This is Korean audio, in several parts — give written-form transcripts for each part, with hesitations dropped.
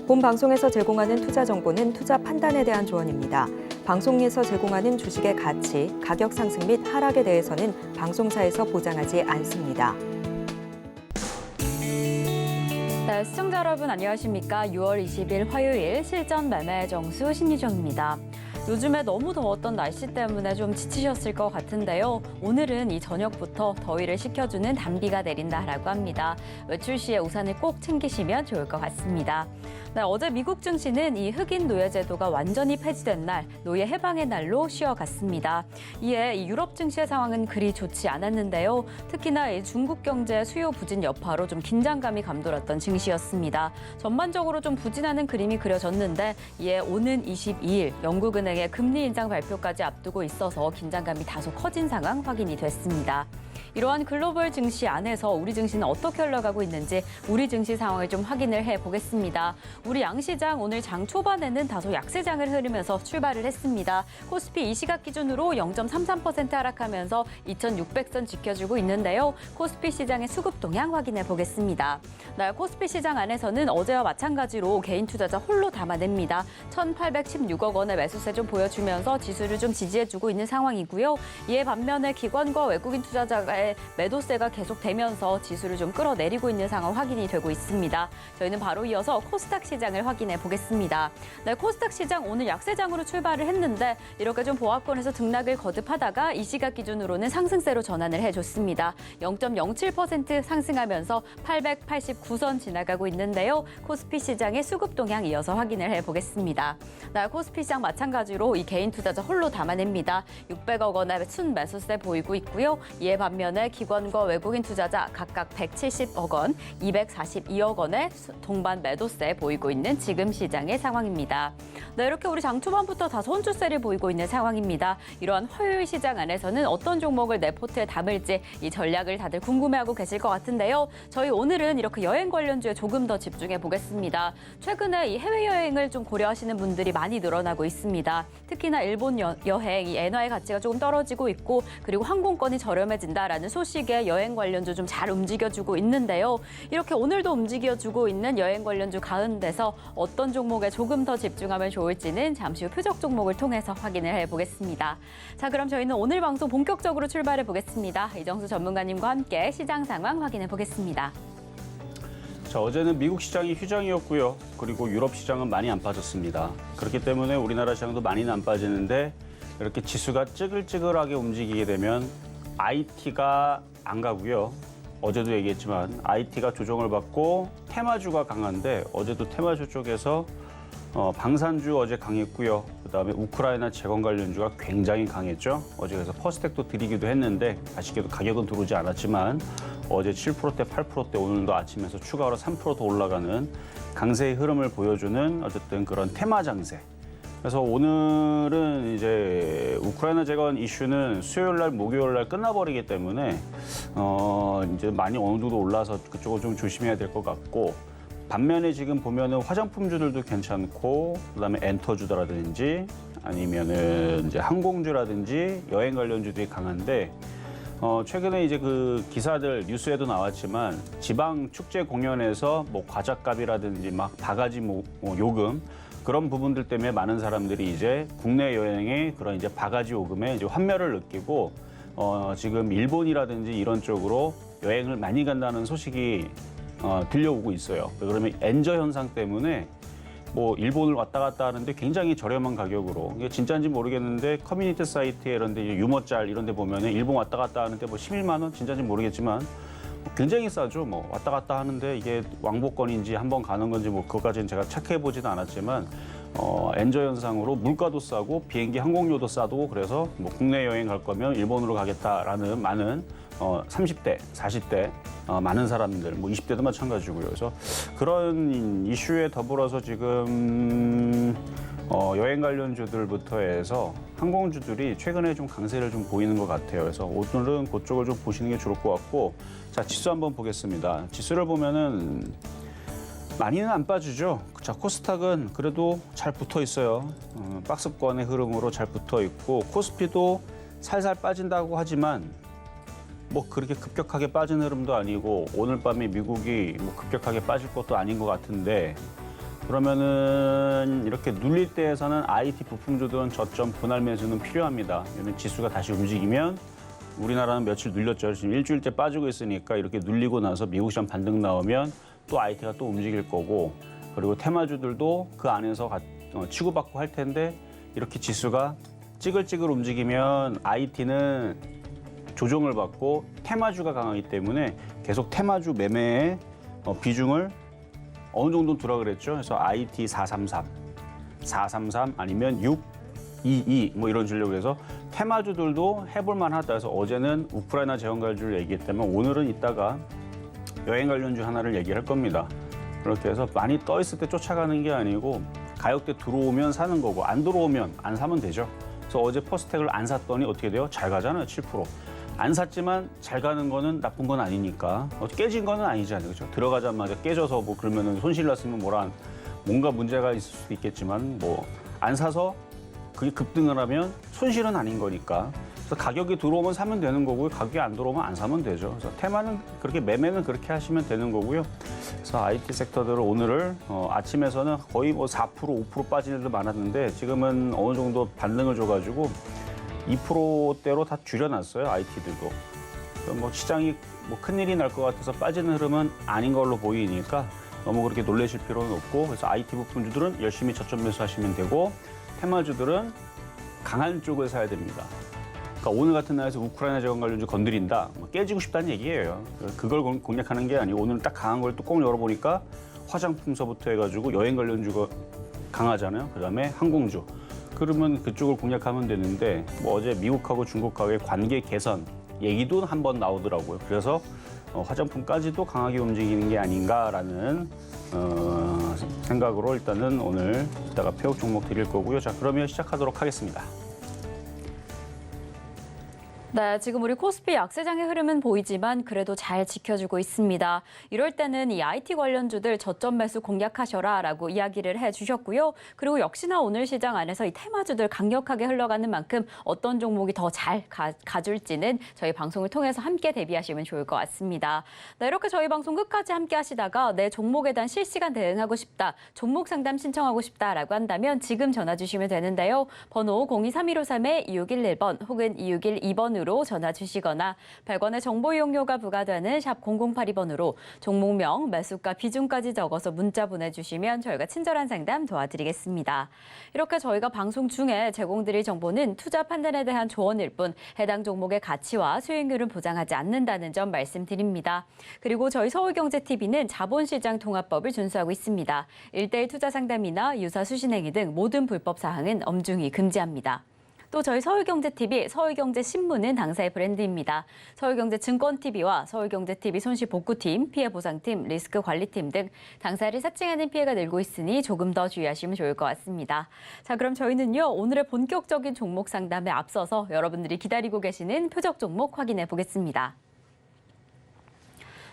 본 방송에서 제공하는 투자 정보는 투자 판단에 대한 조언입니다. 방송에서 제공하는 주식의 가치, 가격 상승 및 하락에 대해서는 방송사에서 보장하지 않습니다. 네, 시청자 여러분 안녕하십니까? 6월 20일 화요일 실전 매매 정수 심리전입니다. 요즘에 너무 더웠던 날씨 때문에 좀 지치셨을 것 같은데요. 오늘은 이 저녁부터 더위를 식혀주는 단비가 내린다라고 합니다. 외출 시에 우산을 꼭 챙기시면 좋을 것 같습니다. 네, 어제 미국 증시는 이 흑인 노예 제도가 완전히 폐지된 날, 노예 해방의 날로 쉬어갔습니다. 이에 이 유럽 증시의 상황은 그리 좋지 않았는데요. 특히나 이 중국 경제 수요 부진 여파로 좀 긴장감이 감돌았던 증시였습니다. 전반적으로 좀 부진하는 그림이 그려졌는데 이에 오는 22일 영국은행의 금리 인상 발표까지 앞두고 있어서 긴장감이 다소 커진 상황 확인이 됐습니다. 이러한 글로벌 증시 안에서 우리 증시는 어떻게 흘러가고 있는지 우리 증시 상황을 좀 확인을 해보겠습니다. 우리 양시장 오늘 장 초반에는 다소 약세장을 흐르면서 출발을 했습니다. 코스피 이 시각 기준으로 0.33% 하락하면서 2,600선 지켜주고 있는데요. 코스피 시장의 수급 동향 확인해 보겠습니다. 네, 코스피 시장 안에서는 어제와 마찬가지로 개인 투자자 홀로 담아냅니다. 1,816억 원의 매수세 좀 보여주면서 지수를 좀 지지해주고 있는 상황이고요. 이에 반면에 기관과 외국인 투자자의 매도세가 계속되면서 지수를 좀 끌어내리고 있는 상황 확인이 되고 있습니다. 저희는 바로 이어서 코스닥 시장을 확인해 보겠습니다. 네, 코스닥 시장 오늘 약세장으로 출발을 했는데 이렇게 좀 보합권에서 등락을 거듭하다가 이 시각 기준으로는 상승세로 전환을 해줬습니다. 0.07% 상승하면서 889선 지나가고 있는데요. 코스피 시장의 수급 동향 이어서 확인을 해보겠습니다. 네, 코스피 시장 마찬가지로 이 개인 투자자 홀로 담아냅니다. 600억 원의 순매수세 보이고 있고요. 이에 반면에 기관과 외국인 투자자 각각 170억 원, 242억 원의 동반 매도세 보이고 있는 지금 시장의 상황입니다. 네, 이렇게 우리 장 초반부터 다소 혼주세를 보이고 있는 상황입니다. 이러한 화요일 시장 안에서는 어떤 종목을 내 포트에 담을지 이 전략을 다들 궁금해하고 계실 것 같은데요. 저희 오늘은 이렇게 여행 관련주에 조금 더 집중해 보겠습니다. 최근에 이 해외여행을 좀 고려하시는 분들이 많이 늘어나고 있습니다. 특히나 일본 여행, 이 엔화의 가치가 조금 떨어지고 있고 그리고 항공권이 저렴해진다라는 소식에 여행 관련주 좀 잘 움직여주고 있는데요. 이렇게 오늘도 움직여주고 있는 여행 관련주 가운데서 어떤 종목에 조금 더 집중하면 좋을지는 잠시 후 표적 종목을 통해서 확인을 해보겠습니다. 자, 그럼 저희는 오늘 방송 본격적으로 출발해 보겠습니다. 이정수 전문가님과 함께 시장 상황 확인해 보겠습니다. 자, 어제는 미국 시장이 휴장이었고요. 그리고 유럽 시장은 많이 안 빠졌습니다. 그렇기 때문에 우리나라 시장도 많이는 안 빠지는데 이렇게 지수가 찌글찌글하게 움직이게 되면 IT가 안 가고요. 어제도 얘기했지만 IT가 조정을 받고 테마주가 강한데 어제도 테마주 쪽에서 방산주 어제 강했고요. 그다음에 우크라이나 재건 관련주가 굉장히 강했죠. 어제 그래서 퍼스텍도 드리기도 했는데 아쉽게도 가격은 들어오지 않았지만 어제 7%대, 8%대 오늘도 아침에서 추가로 3% 더 올라가는 강세의 흐름을 보여주는 어쨌든 그런 테마 장세. 그래서 오늘은 이제 우크라이나 재건 이슈는 수요일 날, 목요일 날 끝나버리기 때문에 이제 많이 어느 정도 올라서 그쪽을 좀 조심해야 될 것 같고 반면에 지금 보면은 화장품주들도 괜찮고 그다음에 엔터주라든지 아니면은 이제 항공주라든지 여행 관련주들이 강한데 최근에 이제 그 기사들 뉴스에도 나왔지만 지방 축제 공연에서 뭐 과자값이라든지 막 바가지 요금 그런 부분들 때문에 많은 사람들이 이제 국내 여행의 그런 이제 바가지 요금에 이제 환멸을 느끼고 지금 일본이라든지 이런 쪽으로 여행을 많이 간다는 소식이 들려오고 있어요. 그러면 엔저 현상 때문에 뭐 일본을 왔다 갔다 하는데 굉장히 저렴한 가격으로 이게 진짜인지 모르겠는데 커뮤니티 사이트에 이런 데 유머짤 이런 데 보면은 일본 왔다 갔다 하는데 뭐 11만 원 진짜인지 모르겠지만 굉장히 싸죠. 뭐 왔다 갔다 하는데 이게 왕복권인지 한번 가는 건지 뭐 그것까지는 제가 체크해 보지는 않았지만 엔저 현상으로 물가도 싸고 비행기 항공료도 싸고 그래서 뭐 국내 여행 갈 거면 일본으로 가겠다라는 많은 30대, 40대 많은 사람들, 뭐 20대도 마찬가지고요. 그래서 그런 이슈에 더불어서 지금 여행 관련주들부터 해서 항공주들이 최근에 좀 강세를 좀 보이는 것 같아요. 그래서 오늘은 그쪽을 좀 보시는 게 좋을 것 같고, 자, 지수 한번 보겠습니다. 지수를 보면은 많이는 안 빠지죠. 자, 코스닥은 그래도 잘 붙어 있어요. 박스권의 흐름으로 잘 붙어 있고, 코스피도 살살 빠진다고 하지만 뭐 그렇게 급격하게 빠진 흐름도 아니고 오늘 밤에 미국이 뭐 급격하게 빠질 것도 아닌 것 같은데 그러면은 이렇게 눌릴 때에서는 IT 부품주들은 저점 분할 매수는 필요합니다. 왜냐면 지수가 다시 움직이면 우리나라는 며칠 눌렸죠. 지금 일주일째 빠지고 있으니까 이렇게 눌리고 나서 미국 시장 반등 나오면 또 IT가 또 움직일 거고, 그리고 테마주들도 그 안에서 치고받고 할 텐데, 이렇게 지수가 찌글찌글 움직이면 IT는 조정을 받고 테마주가 강하기 때문에 계속 테마주 매매의 비중을 어느 정도 두라 그랬죠. 그래서 IT 433 아니면 622 뭐 이런 주려고 해서 테마주들도 해볼 만하다. 해서 어제는 우크라이나 재원갈주를 얘기했다면 오늘은 이따가 여행 관련주 하나를 얘기할 겁니다. 그렇게 해서 많이 떠 있을 때 쫓아가는 게 아니고 가격대 들어오면 사는 거고, 안 들어오면 안 사면 되죠. 그래서 어제 퍼스텍을 안 샀더니 어떻게 돼요? 잘 가잖아요. 7%. 안 샀지만 잘 가는 거는 나쁜 건 아니니까. 깨진 거는 아니잖아요. 그렇죠? 들어가자마자 깨져서 뭐 그러면은 손실 났으면 뭔가 문제가 있을 수도 있겠지만, 뭐 안 사서 그게 급등을 하면 손실은 아닌 거니까. 그래서 가격이 들어오면 사면 되는 거고요. 가격이 안 들어오면 안 사면 되죠. 그래서 테마는 그렇게, 매매는 그렇게 하시면 되는 거고요. 그래서 IT 섹터들을 오늘을 아침에서는 거의 뭐 4%, 5% 빠진 애들 많았는데 지금은 어느 정도 반등을 줘가지고 2%대로 다 줄여놨어요. IT들도. 뭐 시장이 뭐 큰일이 날 것 같아서 빠지는 흐름은 아닌 걸로 보이니까 너무 그렇게 놀라실 필요는 없고, 그래서 IT 부품주들은 열심히 저점 매수하시면 되고, 테마주들은 강한 쪽을 사야 됩니다. 그러니까 오늘 같은 날에서 우크라이나 재건 관련주 건드린다, 뭐 깨지고 싶다는 얘기예요. 그걸 공략하는 게 아니고, 오늘 딱 강한 걸 뚜껑을 열어보니까 화장품서부터 해가지고 여행 관련주가 강하잖아요. 그다음에 항공주. 그러면 그쪽을 공략하면 되는데, 뭐 어제 미국하고 중국하고의 관계 개선 얘기도 한번 나오더라고요. 그래서 화장품까지도 강하게 움직이는 게 아닌가라는 생각으로 일단은 오늘 이따가 폐업 종목 드릴 거고요. 자, 그러면 시작하도록 하겠습니다. 네, 지금 우리 코스피 약세장의 흐름은 보이지만 그래도 잘 지켜주고 있습니다. 이럴 때는 이 IT 관련주들 저점 매수 공략하셔라라고 이야기를 해주셨고요. 그리고 역시나 오늘 시장 안에서 이 테마주들 강력하게 흘러가는 만큼 어떤 종목이 더 잘 가줄지는 저희 방송을 통해서 함께 대비하시면 좋을 것 같습니다. 네, 이렇게 저희 방송 끝까지 함께 하시다가 내 종목에 대한 실시간 대응하고 싶다, 종목 상담 신청하고 싶다라고 한다면 지금 전화 주시면 되는데요. 번호 023153-2611번 혹은 2612번으로 전화 주시거나 100원의 정보 이용료가 부과되는 샵 0082번으로 종목명, 매수가, 비중까지 적어서 문자 보내주시면 저희가 친절한 상담 도와드리겠습니다. 이렇게 저희가 방송 중에 제공드릴 정보는 투자 판단에 대한 조언일 뿐 해당 종목의 가치와 수익률은 보장하지 않는다는 점 말씀드립니다. 그리고 저희 서울경제TV는 자본시장 통합법을 준수하고 있습니다. 1:1 투자 상담이나 유사 수신행위 등 모든 불법 사항은 엄중히 금지합니다. 또 저희 서울경제TV, 서울경제신문은 당사의 브랜드입니다. 서울경제증권TV와 서울경제TV 손실복구팀, 피해보상팀, 리스크관리팀 등 당사를 사칭하는 피해가 늘고 있으니 조금 더 주의하시면 좋을 것 같습니다. 자, 그럼 저희는요, 오늘의 본격적인 종목 상담에 앞서서 여러분들이 기다리고 계시는 표적 종목 확인해 보겠습니다.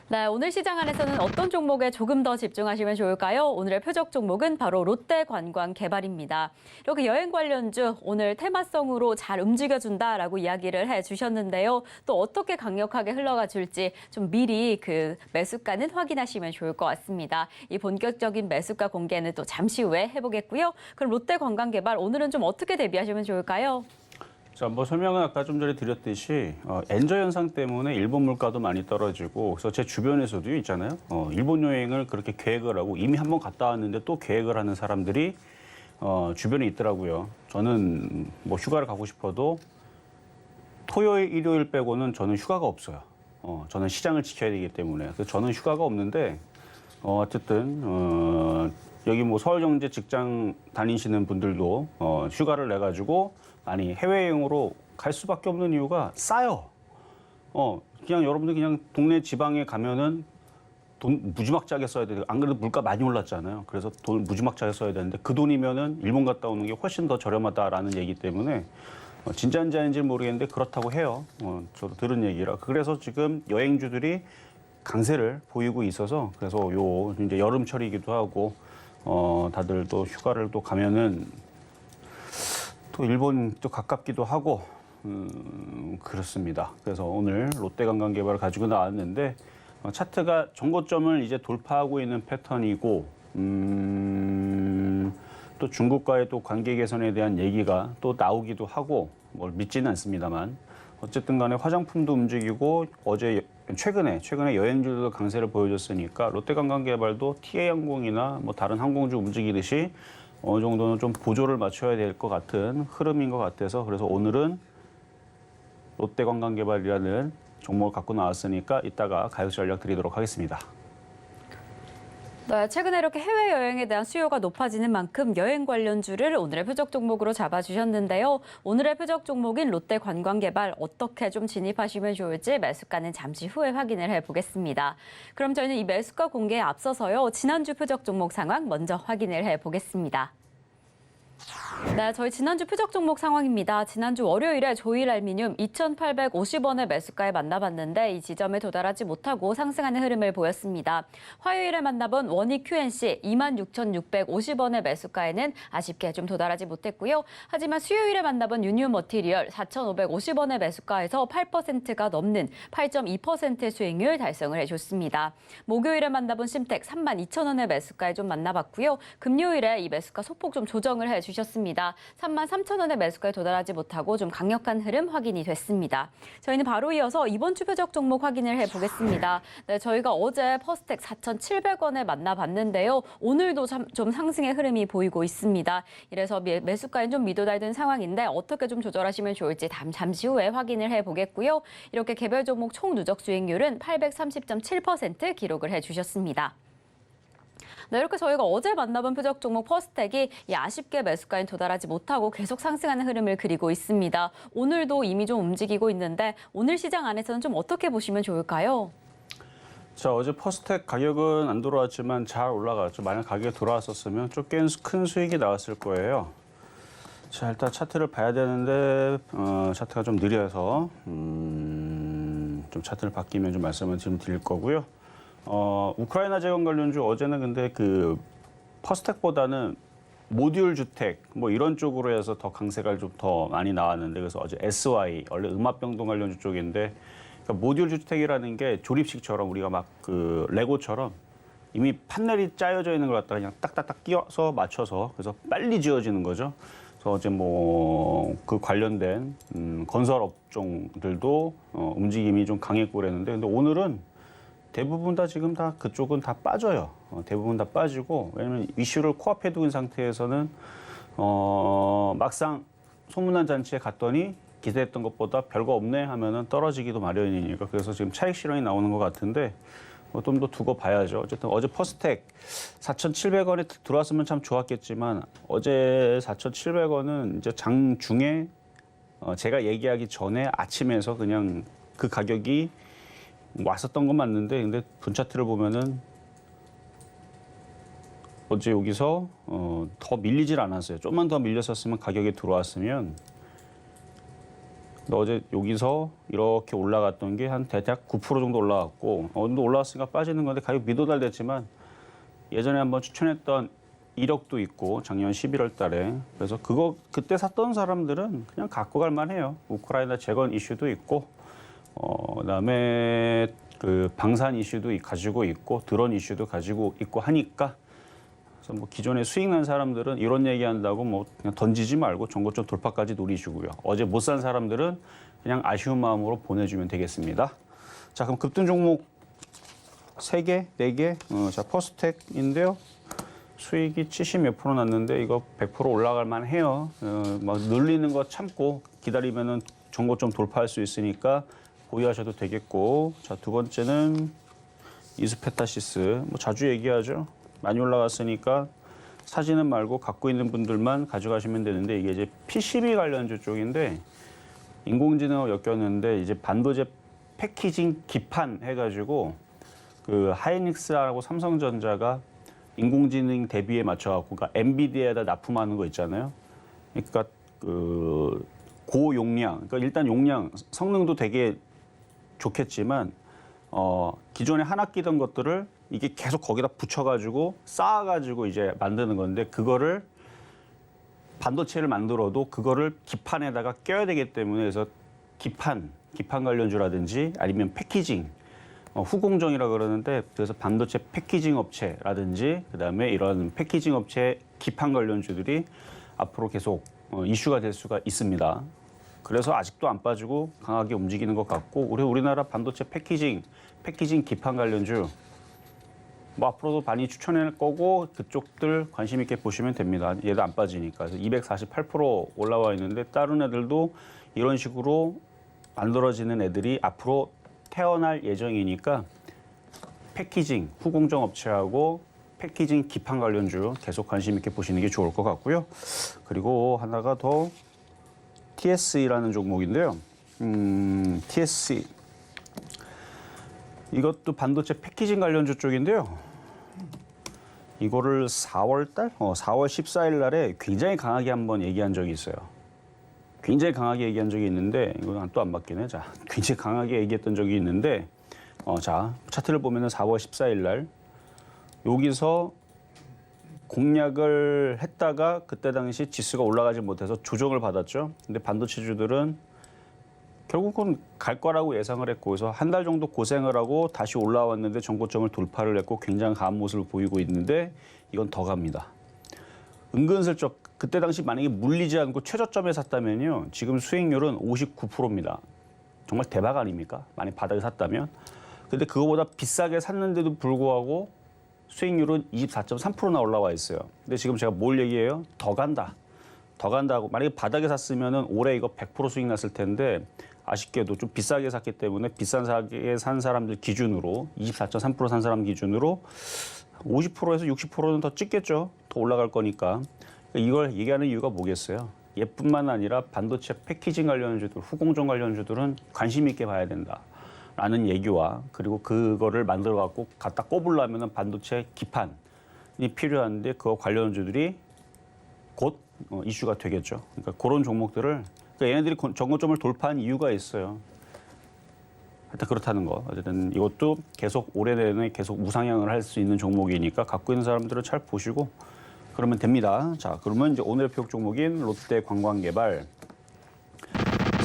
네, 오늘 시장 안에서는 어떤 종목에 조금 더 집중하시면 좋을까요? 오늘의 표적 종목은 바로 롯데관광개발입니다. 이렇게 여행 관련주 오늘 테마성으로 잘 움직여준다라고 이야기를 해주셨는데요. 또 어떻게 강력하게 흘러가 줄지 좀 미리 그 매수가는 확인하시면 좋을 것 같습니다. 이 본격적인 매수가 공개는 또 잠시 후에 해보겠고요. 그럼 롯데관광개발 오늘은 좀 어떻게 대비하시면 좋을까요? 자, 뭐 설명은 아까 좀 전에 드렸듯이 엔저 현상 때문에 일본 물가도 많이 떨어지고, 그래서 제 주변에서도 있잖아요. 일본 여행을 그렇게 계획을 하고 이미 한번 갔다 왔는데 또 계획을 하는 사람들이 주변에 있더라고요. 저는 뭐 휴가를 가고 싶어도 토요일, 일요일 빼고는 저는 휴가가 없어요. 저는 시장을 지켜야 되기 때문에. 그래서 저는 휴가가 없는데 어쨌든 여기 뭐 서울경제 직장 다니시는 분들도 휴가를 내가지고 많이 해외여행으로 갈 수밖에 없는 이유가 싸요. 그냥 여러분들 그냥 동네 지방에 가면은 돈 무지막지하게 써야 돼요. 안 그래도 물가 많이 올랐잖아요. 그래서 돈 무지막지하게 써야 되는데 그 돈이면은 일본 갔다 오는 게 훨씬 더 저렴하다라는 얘기 때문에 진짜인지 아닌지 모르겠는데 그렇다고 해요. 저도 들은 얘기라. 그래서 지금 여행주들이 강세를 보이고 있어서, 그래서 요 이제 여름철이기도 하고 다들 또 휴가를 또 가면은 또 일본 또 가깝기도 하고 그렇습니다. 그래서 오늘 롯데관광개발을 가지고 나왔는데 차트가 정고점을 이제 돌파하고 있는 패턴이고, 또 중국과의 또 관계 개선에 대한 얘기가 또 나오기도 하고 뭘 믿지는 않습니다만 어쨌든 간에 화장품도 움직이고 어제 최근에 여행주도 강세를 보여줬으니까 롯데관광개발도 TA항공이나 뭐 다른 항공주 움직이듯이 어느 정도는 좀 보조를 맞춰야 될 것 같은 흐름인 것 같아서 그래서 오늘은 롯데관광개발이라는 종목을 갖고 나왔으니까 이따가 가격 전략 드리도록 하겠습니다. 네, 최근에 이렇게 해외여행에 대한 수요가 높아지는 만큼 여행 관련주를 오늘의 표적 종목으로 잡아주셨는데요. 오늘의 표적 종목인 롯데관광개발 어떻게 좀 진입하시면 좋을지 매수가는 잠시 후에 확인을 해보겠습니다. 그럼 저희는 이 매수가 공개에 앞서서요. 지난주 표적 종목 상황 먼저 확인을 해보겠습니다. 네, 저희 지난주 표적 종목 상황입니다. 지난주 월요일에 조일알미늄 2,850원의 매수가에 만나봤는데 이 지점에 도달하지 못하고 상승하는 흐름을 보였습니다. 화요일에 만나본 원익 QNC 26,650원의 매수가에는 아쉽게 좀 도달하지 못했고요. 하지만 수요일에 만나본 유니온머티리얼 4,550원의 매수가에서 8%가 넘는 8.2%의 수익률 달성을 해줬습니다. 목요일에 만나본 심텍 32,000원의 매수가에 좀 만나봤고요. 금요일에 이 매수가 소폭 좀 조정을 해주셨습니다. 33,000원의 매수가에 도달하지 못하고 좀 강력한 흐름 확인이 됐습니다. 저희는 바로 이어서 이번 주 표적 종목 확인을 해보겠습니다. 네, 저희가 어제 퍼스텍 4,700원에 만나봤는데요. 오늘도 좀 상승의 흐름이 보이고 있습니다. 이래서 매수가엔 좀 미도달된 상황인데 어떻게 좀 조절하시면 좋을지 잠시 후에 확인을 해보겠고요. 이렇게 개별 종목 총 누적 수익률은 830.7% 기록을 해주셨습니다. 네, 이렇게 저희가 어제 만나본 표적 종목 퍼스텍이 아쉽게 매수가에 도달하지 못하고 계속 상승하는 흐름을 그리고 있습니다. 오늘도 이미 좀 움직이고 있는데 오늘 시장 안에서는 좀 어떻게 보시면 좋을까요? 자, 어제 퍼스텍 가격은 안 돌아왔지만 잘 올라갔죠. 만약 가격이 돌아왔었으면 좀 꽤 큰 수익이 나왔을 거예요. 자, 일단 차트를 봐야 되는데 차트가 좀 느려서 좀 차트를 바뀌면 좀 말씀을 좀 드릴 거고요. 우크라이나 재건 관련주 어제는 근데 그 퍼스텍보다는 모듈 주택 뭐 이런 쪽으로 해서 더 강세가 좀 더 많이 나왔는데 그래서 어제 SY 원래 음압병동 관련주 쪽인데 그러니까 모듈 주택이라는 게 조립식처럼 우리가 막 그 레고처럼 이미 판넬이 짜여져 있는 걸 갖다가 그냥 딱딱딱 끼워서 맞춰서 그래서 빨리 지어지는 거죠. 그래서 어제 뭐 그 관련된 건설 업종들도 움직임이 좀 강했고 그랬는데 근데 오늘은 대부분 다 지금 다 그쪽은 다 빠져요. 대부분 다 빠지고 왜냐면 이슈를 코앞에 두은 상태에서는 막상 소문난 잔치에 갔더니 기대했던 것보다 별거 없네 하면은 떨어지기도 마련이니까 그래서 지금 차익 실현이 나오는 것 같은데 좀 더 두고 봐야죠. 어쨌든 어제 퍼스텍 4,700원에 들어왔으면 참 좋았겠지만 어제 4,700원은 이제 장중에 제가 얘기하기 전에 아침에서 그냥 그 가격이 왔었던 건 맞는데 근데 분차트를 보면은 어제 여기서 더 밀리질 않았어요. 좀만 더 밀렸었으면 가격이 들어왔으면 근데 어제 여기서 이렇게 올라갔던 게 한 대략 9% 정도 올라갔고 어느 정도 올라왔으니까 빠지는 건데 가격 미도달됐지만 예전에 한번 추천했던 이력도 있고 작년 11월 달에 그래서 그때 샀던 사람들은 그냥 갖고 갈 만해요. 우크라이나 재건 이슈도 있고 그다음에 그 방산 이슈도 가지고 있고 드론 이슈도 가지고 있고 하니까 그래서 뭐 기존에 수익 난 사람들은 이런 얘기한다고 뭐 그냥 던지지 말고 전고점 돌파까지 노리시고요. 어제 못 산 사람들은 그냥 아쉬운 마음으로 보내주면 되겠습니다. 자, 그럼 급등 종목 3개, 4개. 자, 퍼스텍인데요. 수익이 70몇 프로 났는데 이거 100% 올라갈 만해요. 막 늘리는 거 참고 기다리면은 전고점 돌파할 수 있으니까 보유하셔도 되겠고. 자, 두 번째는 이스페타시스. 뭐 자주 얘기하죠. 많이 올라갔으니까 사지는 말고 갖고 있는 분들만 가져가시면 되는데 이게 이제 PCB 관련주 쪽인데 인공지능을 엮였는데 이제 반도체 패키징 기판 해가지고 그 하이닉스하고 삼성전자가 인공지능 대비에 맞춰갖고 그러니까 엔비디아에다 납품하는 거 있잖아요. 그러니까 그 고용량, 그러니까 일단 용량 성능도 되게 좋겠지만 기존에 하나 끼던 것들을 이게 계속 거기다 붙여가지고 쌓아가지고 이제 만드는 건데 그거를 반도체를 만들어도 그거를 기판에다가 껴야 되기 때문에 그래서 기판 관련주라든지 아니면 패키징 후공정이라 그러는데 그래서 반도체 패키징 업체라든지 그다음에 이런 패키징 업체 기판 관련주들이 앞으로 계속 이슈가 될 수가 있습니다. 그래서 아직도 안 빠지고 강하게 움직이는 것 같고 우리나라 반도체 패키징 기판 관련주 뭐 앞으로도 많이 추천할 거고 그쪽들 관심 있게 보시면 됩니다. 얘도 안 빠지니까. 그래서 248% 올라와 있는데 다른 애들도 이런 식으로 만들어지는 애들이 앞으로 태어날 예정이니까 패키징 후공정 업체하고 패키징 기판 관련주 계속 관심 있게 보시는 게 좋을 것 같고요. 그리고 하나가 더 TSE라는 종목인데요. TSE 이것도 반도체 패키징 관련주 쪽인데요. 이거를 4월 14일 날에 굉장히 강하게 한번 얘기한 적이 있어요. 굉장히 강하게 얘기한 적이 있는데 이건 또 안 바뀌네. 자, 굉장히 강하게 얘기했던 적이 있는데 자, 차트를 보면은 4월 14일 날 여기서 공략을 했다가 그때 당시 지수가 올라가지 못해서 조정을 받았죠. 근데 반도체주들은 결국은 갈 거라고 예상을 했고 그래서 한 달 정도 고생을 하고 다시 올라왔는데 전고점을 돌파를 했고 굉장히 강한 모습을 보이고 있는데 이건 더 갑니다. 은근슬쩍 그때 당시 만약에 물리지 않고 최저점에 샀다면요. 지금 수익률은 59%입니다. 정말 대박 아닙니까? 만약 바닥에 샀다면. 근데 그거보다 비싸게 샀는데도 불구하고 수익률은 24.3%나 올라와 있어요. 근데 지금 제가 뭘 얘기해요? 더 간다. 더 간다고. 만약에 바닥에 샀으면 올해 이거 100% 수익 났을 텐데 아쉽게도 좀 비싸게 샀기 때문에 비싸게 산 사람들 기준으로 24.3% 산 사람 기준으로 50%에서 60%는 더 찍겠죠. 더 올라갈 거니까. 이걸 얘기하는 이유가 뭐겠어요? 얘뿐만 아니라 반도체 패키징 관련주들, 후공정 관련주들은 관심 있게 봐야 된다라는 얘기와 그리고 그거를 만들어 갖고 갖다 꼽으려면 반도체 기판이 필요한데 그 관련주들이 곧 이슈가 되겠죠. 그러니까 그런 종목들을 그러니까 얘네들이 전고점을 돌파한 이유가 있어요. 하여튼 그렇다는 거. 어쨌든 이것도 계속 올해 내내 계속 우상향을 할 수 있는 종목이니까 갖고 있는 사람들은 잘 보시고 그러면 됩니다. 자, 그러면 이제 오늘의 표적 종목인 롯데관광개발.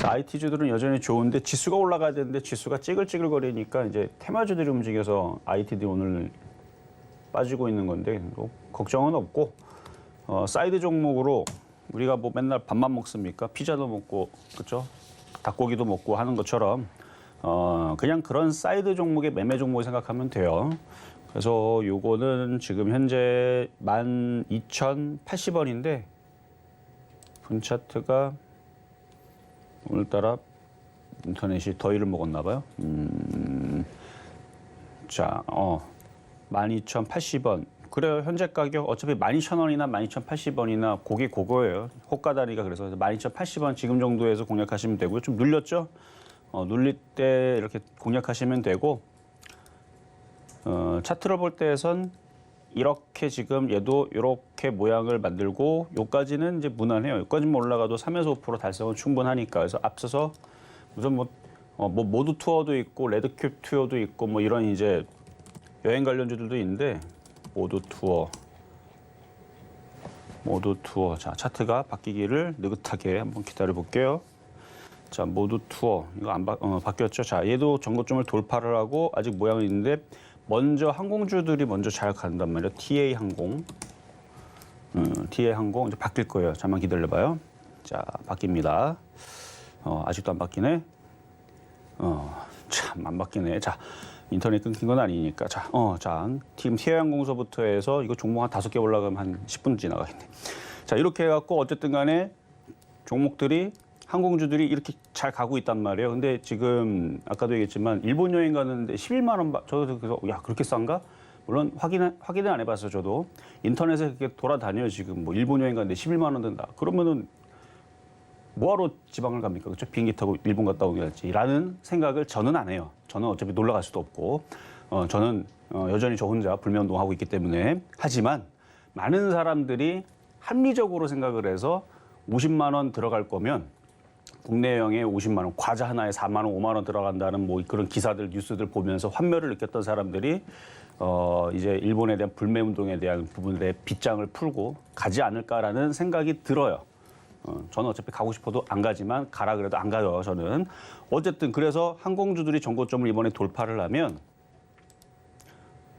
IT주들은 여전히 좋은데 지수가 올라가야 되는데 지수가 찌글찌글거리니까 이제 테마주들이 움직여서 IT들이 오늘 빠지고 있는 건데 뭐 걱정은 없고 사이드 종목으로 우리가 뭐 맨날 밥만 먹습니까? 피자도 먹고 그렇죠? 닭고기도 먹고 하는 것처럼 그냥 그런 사이드 종목의 매매 종목 생각하면 돼요. 그래서 요거는 지금 현재 12,080원인데 분 차트가 오늘따라 인터넷이 더위를 먹었나 봐요. 자, 12,080원. 그래요. 현재 가격 어차피 12,000원이나 12,080원이나 고게 그거예요. 호가다리가 그래서 12,080원 지금 정도에서 공략하시면 되고요. 좀 눌렸죠? 눌릴 때 이렇게 공략하시면 되고 차트를 볼 때에선 이렇게 지금 얘도 이렇게 모양을 만들고 요까지는 이제 무난해요. 여기까지만 올라가도 3에서 5% 달성은 충분하니까. 그래서 앞서서 무슨 뭐 모두 투어도 있고 레드큐 투어도 있고 뭐 이런 이제 여행 관련주들도 있는데 모두 투어. 자, 차트가 바뀌기를 느긋하게 한번 기다려 볼게요. 자, 모두 투어. 이거 안 바뀌었죠? 자, 얘도 전고점을 돌파를 하고 아직 모양은 있는데 먼저 항공주들이 먼저 잘 간단 말이에요. TA항공. TA항공 이제 바뀔 거예요. 잠만 기다려 봐요. 자, 바뀝니다. 아직도 안 바뀌네. 참 안 바뀌네. 자, 인터넷 끊긴 건 아니니까. 자, 팀 TA항공서부터 해서 이거 종목 한 5개 올라가면 한 10분 지나가겠네. 자, 이렇게 해갖고 어쨌든 간에 종목들이 항공주들이 이렇게 잘 가고 있단 말이에요. 근데 지금 아까도 얘기했지만 일본 여행 가는데 11만 원 저도 그래서 야 그렇게 싼가? 물론 확인은 안 해봤어요. 저도 인터넷에 그렇게 돌아다녀요. 지금 뭐 일본 여행 가는데 11만 원 든다. 그러면은 뭐하러 지방을 갑니까? 그렇죠? 비행기 타고 일본 갔다 오겠지라는 생각을 저는 안 해요. 저는 어차피 놀러 갈 수도 없고 저는 여전히 저 혼자 불매운동하고 있기 때문에 하지만 많은 사람들이 합리적으로 생각을 해서 50만 원 들어갈 거면 국내 여행에 50만 원, 과자 하나에 4만 원, 5만 원 들어간다는 뭐 그런 기사들, 뉴스들 보면서 환멸을 느꼈던 사람들이 이제 일본에 대한 불매 운동에 대한 부분에 빗장을 풀고 가지 않을까라는 생각이 들어요. 저는 어차피 가고 싶어도 안 가지만 가라 그래도 안 가요. 저는 어쨌든 그래서 항공주들이 전고점을 이번에 돌파를 하면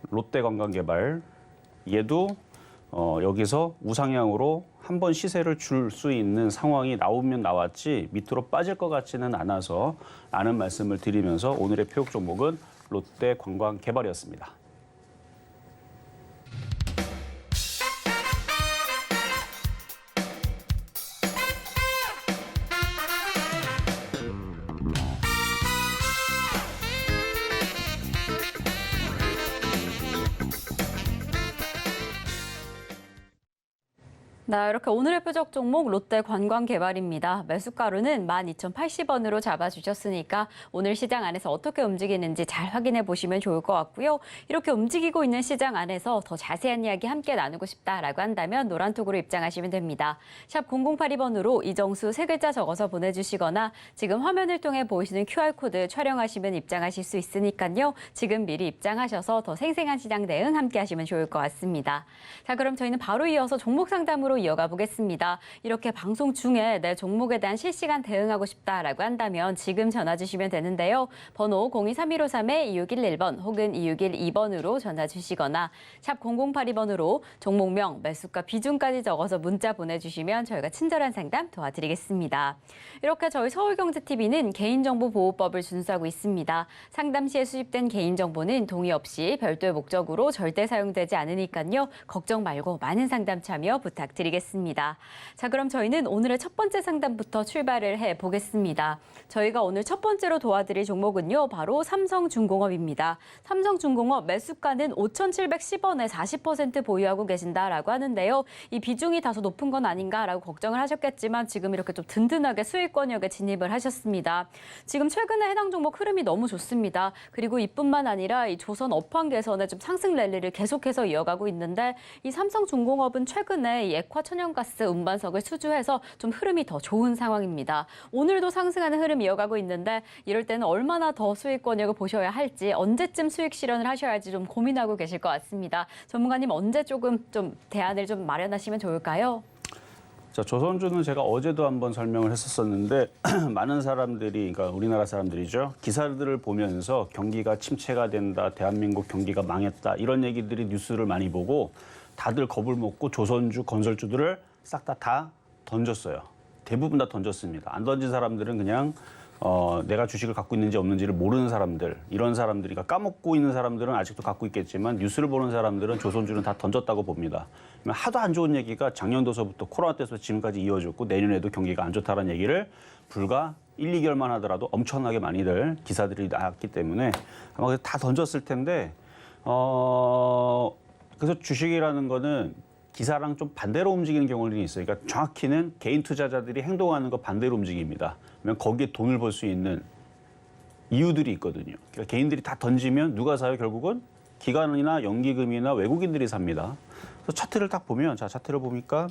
롯데관광개발 얘도 여기서 우상향으로 한번 시세를 줄 수 있는 상황이 나오면 나왔지 밑으로 빠질 것 같지는 않아서 라는 말씀을 드리면서 오늘의 표역 종목은 롯데관광개발이었습니다. 네, 이렇게 오늘의 표적 종목 롯데관광개발입니다. 매수가로는 12,080원으로 잡아주셨으니까 오늘 시장 안에서 어떻게 움직이는지 잘 확인해 보시면 좋을 것 같고요. 이렇게 움직이고 있는 시장 안에서 더 자세한 이야기 함께 나누고 싶다라고 한다면 노란톡으로 입장하시면 됩니다. 샵 0082번으로 이정수 세 글자 적어서 보내주시거나 지금 화면을 통해 보이시는 QR코드 촬영하시면 입장하실 수 있으니까요. 지금 미리 입장하셔서 더 생생한 시장 대응 함께 하시면 좋을 것 같습니다. 자, 그럼 저희는 바로 이어서 종목 상담으로 이어가 보겠습니다. 이렇게 방송 중에 내 종목에 대한 실시간 대응하고 싶다라고 한다면 지금 전화 주시면 되는데요. 번호 023153-2611번 혹은 2612번으로 전화 주시거나 샵 0082번으로 종목명, 매수가, 비중까지 적어서 문자 보내주시면 저희가 친절한 상담 도와드리겠습니다. 이렇게 저희 서울경제TV는 개인정보보호법을 준수하고 있습니다. 상담 시에 수집된 개인정보는 동의 없이 별도의 목적으로 절대 사용되지 않으니까요. 걱정 말고 많은 상담 참여 부탁드리겠습니다. 자, 그럼 저희는 오늘의 첫 번째 상담부터 출발을 해보겠습니다. 저희가 오늘 첫 번째로 도와드릴 종목은요. 바로 삼성중공업입니다. 삼성중공업 매수가는 5,710원에 40% 보유하고 계신다라고 하는데요. 이 비중이 다소 높은 건 아닌가라고 걱정을 하셨겠지만 지금 이렇게 좀 든든하게 수익권역에 진입을 하셨습니다. 지금 최근에 해당 종목 흐름이 너무 좋습니다. 그리고 이뿐만 아니라 이 조선 업황 개선의 좀 상승 랠리를 계속해서 이어가고 있는데 이 삼성중공업은 최근에 이 액화 천연가스 운반석을 수주해서 좀 흐름이 더 좋은 상황입니다. 오늘도 상승하는 흐름 이어가고 있는데 이럴 때는 얼마나 더 수익권역을 보셔야 할지 언제쯤 수익 실현을 하셔야 할지 좀 고민하고 계실 것 같습니다. 전문가님 언제 조금 좀 대안을 좀 마련하시면 좋을까요? 자, 조선주는 제가 어제도 한번 설명을 했었었는데 많은 사람들이, 그러니까 우리나라 사람들이죠. 기사들을 보면서 경기가 침체가 된다, 대한민국 경기가 망했다 이런 얘기들이 뉴스를 많이 보고 다들 겁을 먹고 조선주, 건설주들을 싹 다 던졌어요. 대부분 다 던졌습니다. 안 던진 사람들은 그냥 내가 주식을 갖고 있는지 없는지를 모르는 사람들, 이런 사람들이, 그러니까 까먹고 있는 사람들은 아직도 갖고 있겠지만 뉴스를 보는 사람들은 조선주는 다 던졌다고 봅니다. 하도 안 좋은 얘기가 작년도서부터 코로나 때부터 지금까지 이어졌고 내년에도 경기가 안 좋다는 얘기를 불과 1, 2개월만 하더라도 엄청나게 많이들 기사들이 나왔기 때문에 아마 다 던졌을 텐데 그래서 주식이라는 거는 기사랑 좀 반대로 움직이는 경우들이 있어요. 그러니까 정확히는 개인 투자자들이 행동하는 거 반대로 움직입니다. 그러면 거기에 돈을 벌 수 있는 이유들이 있거든요. 그러니까 개인들이 다 던지면 누가 사요? 결국은 기관이나 연기금이나 외국인들이 삽니다. 그래서 차트를 딱 보면, 자, 차트를 보니까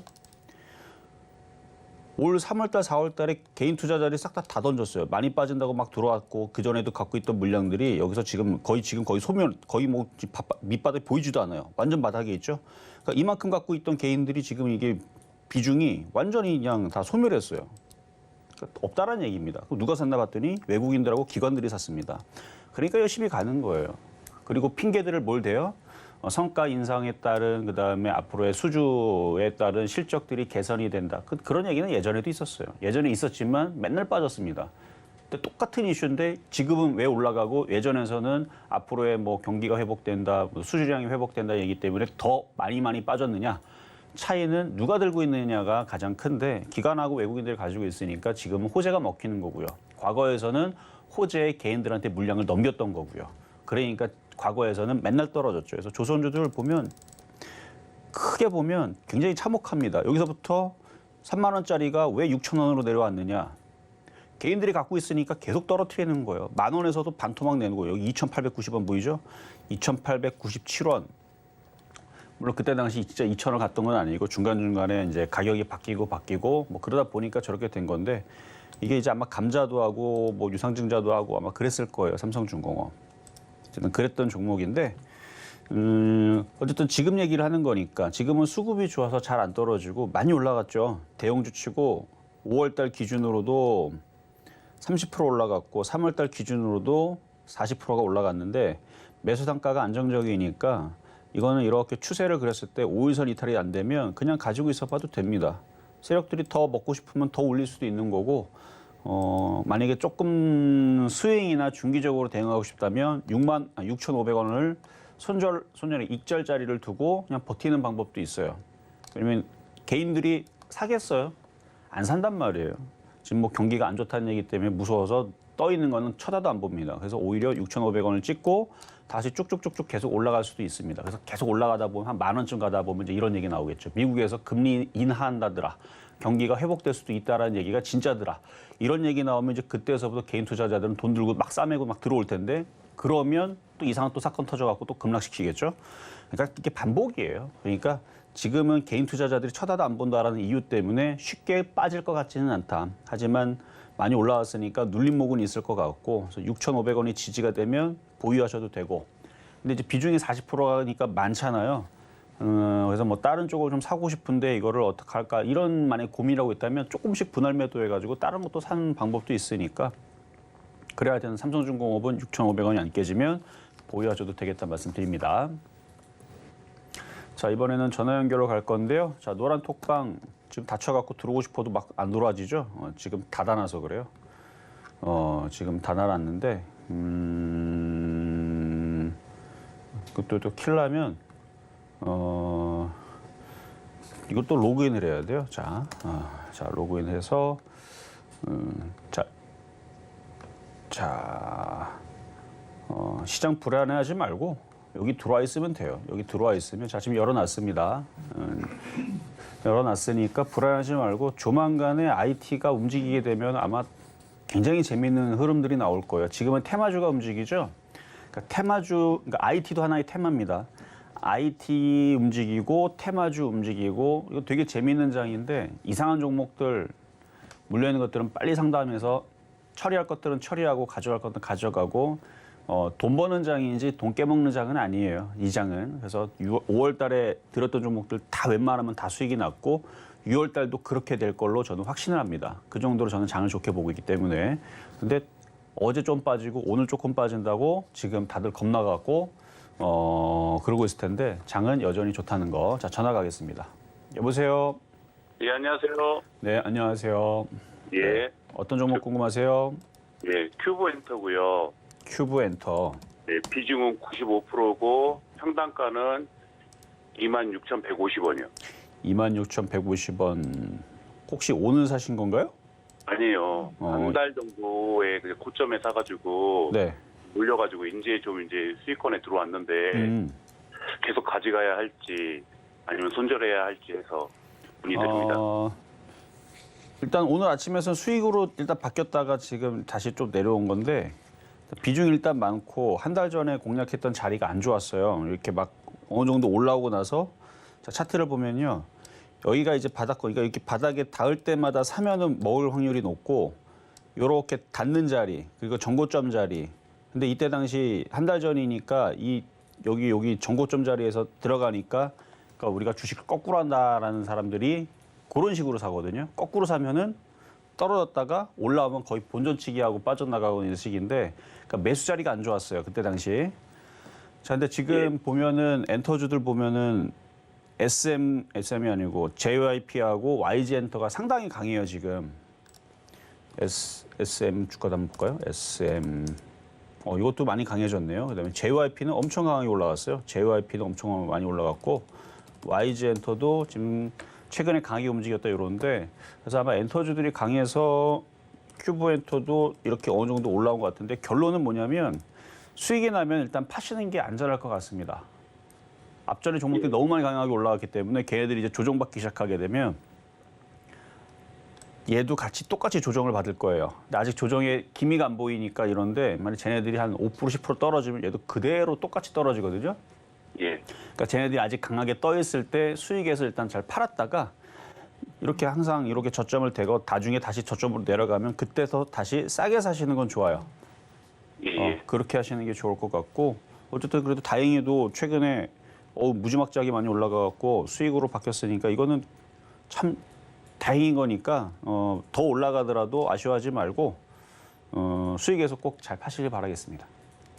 올 3월달, 4월달에 개인 투자자들이 싹 다 던졌어요. 많이 빠진다고 막 들어왔고 그 전에도 갖고 있던 물량들이 여기서 지금 거의 소멸, 거의 뭐 밑바닥에 보이지도 않아요. 완전 바닥에 있죠. 그러니까 이만큼 갖고 있던 개인들이 지금 이게 비중이 완전히 그냥 다 소멸했어요. 그러니까 없다라는 얘기입니다. 누가 샀나 봤더니 외국인들하고 기관들이 샀습니다. 그러니까 열심히 가는 거예요. 그리고 핑계들을 뭘 대요? 성과 인상에 따른 그다음에 앞으로의 수주에 따른 실적들이 개선이 된다. 그런 얘기는 예전에도 있었어요. 예전에 있었지만 맨날 빠졌습니다. 근데 똑같은 이슈인데 지금은 왜 올라가고 예전에서는 앞으로의 뭐 경기가 회복된다, 수주량이 회복된다 얘기 때문에 더 많이 빠졌느냐. 차이는 누가 들고 있느냐가 가장 큰데 기관하고 외국인들이 가지고 있으니까 지금은 호재가 먹히는 거고요. 과거에서는 호재에 개인들한테 물량을 넘겼던 거고요. 그러니까 과거에서는 맨날 떨어졌죠. 그래서 조선주들을 보면 크게 보면 굉장히 참혹합니다. 여기서부터 3만 원짜리가 왜 6천 원으로 내려왔느냐. 개인들이 갖고 있으니까 계속 떨어뜨리는 거예요. 10,000원에서도 반토막 내는 거예요. 여기 2,890원 보이죠? 2,897원. 물론 그때 당시 진짜 2,000원 갔던 건 아니고 중간중간에 이제 가격이 바뀌고 뭐 그러다 보니까 저렇게 된 건데 이게 이제 아마 감자도 하고 뭐 유상증자도 하고 아마 그랬을 거예요. 삼성중공업. 어쨌든 그랬던 종목인데 어쨌든 지금 얘기를 하는 거니까 지금은 수급이 좋아서 잘 안 떨어지고 많이 올라갔죠. 대형주 치고 5월달 기준으로도 30% 올라갔고 3월달 기준으로도 40%가 올라갔는데 매수 단가가 안정적이니까 이거는 이렇게 추세를 그렸을 때 5일선 이탈이 안 되면 그냥 가지고 있어봐도 됩니다. 세력들이 더 먹고 싶으면 더 올릴 수도 있는 거고 만약에 조금 스윙이나 중기적으로 대응하고 싶다면 6,500원을 손절에 익절자리를 두고 그냥 버티는 방법도 있어요. 왜냐면 개인들이 사겠어요? 안 산단 말이에요. 지금 뭐 경기가 안 좋다는 얘기 때문에 무서워서 떠 있는 거는 쳐다도 안 봅니다. 그래서 오히려 6,500원을 찍고 다시 쭉쭉쭉쭉 계속 올라갈 수도 있습니다. 그래서 계속 올라가다 보면 한 10,000원쯤 가다 보면 이제 이런 얘기 나오겠죠. 미국에서 금리 인하한다더라. 경기가 회복될 수도 있다라는 얘기가 진짜더라. 이런 얘기 나오면 이제 그때서부터 개인 투자자들은 돈 들고 막 싸매고 막 들어올 텐데 그러면 또 이상한 또 사건 터져갖고 또 급락시키겠죠. 그러니까 이게 반복이에요. 그러니까 지금은 개인 투자자들이 쳐다도 안 본다라는 이유 때문에 쉽게 빠질 것 같지는 않다. 하지만 많이 올라왔으니까 눌림목은 있을 것 같고 그래서 6,500원이 지지가 되면 보유하셔도 되고 근데 이제 비중이 40%가니까 많잖아요. 그래서 뭐 다른 쪽을 좀 사고 싶은데 이거를 어떻게 할까 이런 만약에 고민하고 있다면 조금씩 분할 매도해가지고 다른 것도 사는 방법도 있으니까 그래야 되는 삼성중공업은 6,500원이 안 깨지면 보유하셔도 되겠다 말씀드립니다. 자 이번에는 전화 연결로 갈 건데요. 자 노란 톡방 지금 닫혀갖고 들어오고 싶어도 막 안 들어와지죠. 지금 닫아놔서 그래요. 지금 닫아놨는데 그것도 또 킬라면 이것도 로그인을 해야 돼요. 자 로그인해서 시장 불안해하지 말고 여기 들어와 있으면 돼요. 여기 들어와 있으면 자 지금 열어놨습니다. 열어놨으니까 불안하지 말고 조만간에 IT가 움직이게 되면 아마 굉장히 재미있는 흐름들이 나올 거예요. 지금은 테마주가 움직이죠. 그러니까 IT도 하나의 테마입니다. IT 움직이고 테마주 움직이고 이거 되게 재미있는 장인데 이상한 종목들 물려있는 것들은 빨리 상담해서 처리할 것들은 처리하고 가져갈 것들은 가져가고 돈 버는 장인지 돈 깨먹는 장은 아니에요. 이 장은. 그래서 5월 달에 들었던 종목들 다 웬만하면 다 수익이 났고 6월 달도 그렇게 될 걸로 저는 확신을 합니다. 그 정도로 저는 장을 좋게 보고 있기 때문에. 근데 어제 좀 빠지고 오늘 조금 빠진다고 지금 다들 겁나갖고 그러고 있을 텐데 장은 여전히 좋다는 거. 자, 전화 가겠습니다. 여보세요? 예, 안녕하세요. 네, 안녕하세요. 예. 네, 어떤 종목 궁금하세요? 예, 큐브 엔터고요. 큐브 엔터. 네, 비중은 95%고 평단가는 26,150원이요. 26,150원. 혹시 오늘 사신 건가요? 아니에요. 한 달 정도의 그 고점에 사가지고 네. 물려가지고 이제 수익권에 들어왔는데 계속 가져가야 할지 아니면 손절해야 할지 해서 문의드립니다. 일단 오늘 아침에서 수익으로 일단 바뀌었다가 지금 다시 좀 내려온 건데 비중이 일단 많고 한 달 전에 공략했던 자리가 안 좋았어요. 이렇게 막 어느 정도 올라오고 나서 자, 차트를 보면요. 여기가 이제 그러니까 이렇게 바닥에 닿을 때마다 사면은 먹을 확률이 높고 이렇게 닿는 자리 그리고 정고점 자리. 근데 이때 당시 한 달 전이니까 여기 정고점 자리에서 들어가니까 그러니까 우리가 주식을 거꾸로 한다라는 사람들이 그런 식으로 사거든요. 거꾸로 사면은 떨어졌다가 올라오면 거의 본전치기 하고 빠져나가고 있는 식인데 그러니까 매수 자리가 안 좋았어요. 그때 당시. 자, 근데 지금 보면은 엔터주들 보면은 SM이 아니고 JYP하고 YG엔터가 상당히 강해요, 지금. SM 주가 한번 볼까요? SM. 이것도 많이 강해졌네요. 그다음에 JYP는 엄청 강하게 올라갔어요. JYP는 엄청 많이 올라갔고 YG엔터도 지금 최근에 강하게 움직였다 이러는데 그래서 아마 엔터주들이 강해서 큐브 엔터도 이렇게 어느 정도 올라온 것 같은데 결론은 뭐냐면 수익이 나면 일단 파시는 게 안전할 것 같습니다. 앞전에 종목들이 너무 많이 강하게 올라갔기 때문에 걔네들이 이제 조정받기 시작하게 되면 얘도 같이 똑같이 조정을 받을 거예요. 근데 아직 조정의 기미가 안 보이니까 이런데 만약 쟤네들이 한 5% 10% 떨어지면 얘도 그대로 똑같이 떨어지거든요. 예. 그러니까 쟤네들이 아직 강하게 떠 있을 때 수익에서 일단 잘 팔았다가 이렇게 항상 이렇게 저점을 대고 나중에 다시 저점으로 내려가면 그때서 다시 싸게 사시는 건 좋아요. 예. 그렇게 하시는 게 좋을 것 같고 어쨌든 그래도 다행히도 최근에 무지막지하게 많이 올라가갖고 수익으로 바뀌었으니까 이거는 참 다행인 거니까 더 올라가더라도 아쉬워하지 말고 수익에서 꼭 잘 파시길 바라겠습니다.